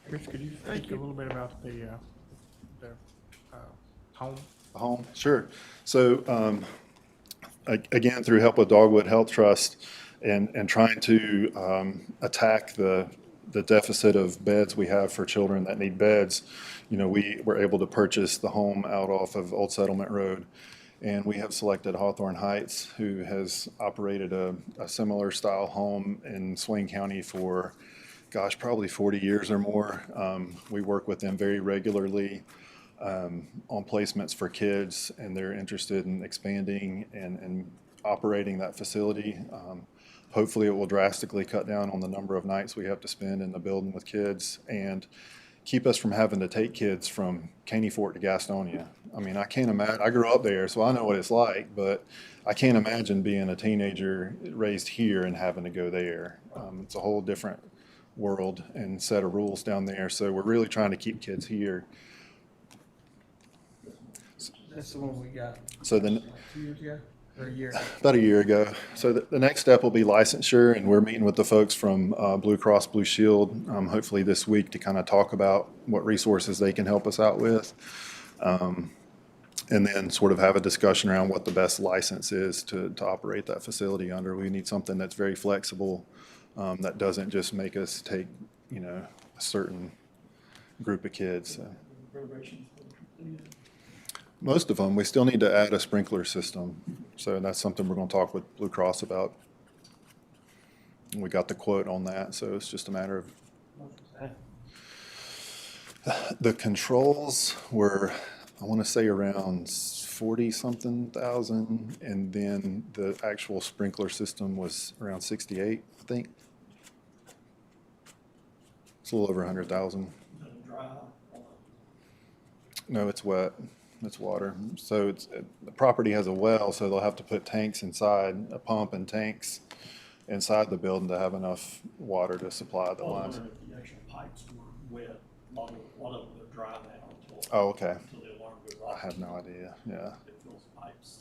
Chris, could you speak a little bit about the home The home, sure. So, again, through help with Dogwood Health Trust and trying to attack the deficit of beds we have for children that need beds, we were able to purchase the home out off of Old Settlement Road. And we have selected Hawthorne Heights, who has operated a similar style home in Swain County for, gosh, probably 40 years or more. We work with them very regularly on placements for kids, and they're interested in expanding and operating that facility. Hopefully it will drastically cut down on the number of nights we have to spend in the building with kids and keep us from having to take kids from Caney Fort to Gastonia. I mean, I can't imagine, I grew up there, so I know what it's like, but I can't imagine being a teenager raised here and having to go there. It's a whole different world and set of rules down there, so we're really trying to keep kids here. That's the one we got. So then, 2 years ago or a year ago? about a year ago. So the next step will be licensure, and we're meeting with the folks from Blue Cross Blue Shield, hopefully this week, to kind of talk about what resources they can help us out with. And then sort of have a discussion around what the best license is to operate that facility under. We need something that's very flexible, that doesn't just make us take, a certain group of kids. Most of them. We still need to add a sprinkler system. So that's something we're going to talk with Blue Cross about. And we got the quote on that, so it's just a matter of... The controls were, I want to say, around 40-something thousand, and then the actual sprinkler system was around 68, I think. It's a little over 100,000. No, it's wet. It's water. So the property has a well, so they'll have to put tanks inside, a pump and tanks inside the building to have enough water to supply the lines. The actual pipes were wet. A lot of them are dry now until, Oh, okay. until the alarm goes off. I have no idea. Yeah. It fills the pipes.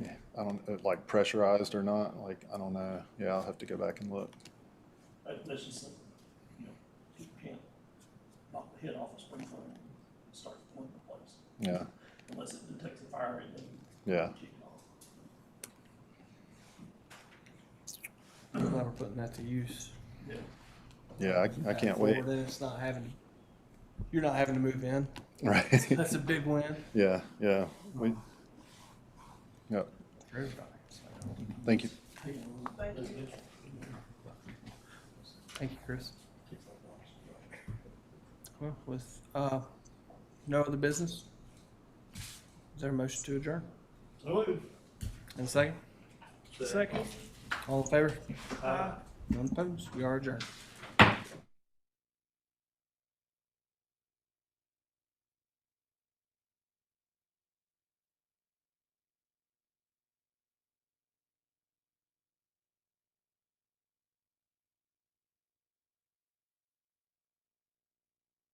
Yeah. I don't, like pressurized or not. Like, I don't know. Yeah, I'll have to go back and look. That's just something, you can't knock the head off a sprinkler and start pouring the place. Yeah. Unless it detects a fire and then Yeah. kick it off. I'm glad we're putting that to use. Yeah. Yeah, I can't wait. Then it's not having, you're not having to move in. Right. That's a big win. Yeah, yeah. Yep. For everybody. So, Thank you. thank you, Chris. Well, with no other business, is there a motion to adjourn? So moved. And a second? Second. All in favor? Aye. None opposed? We are adjourned.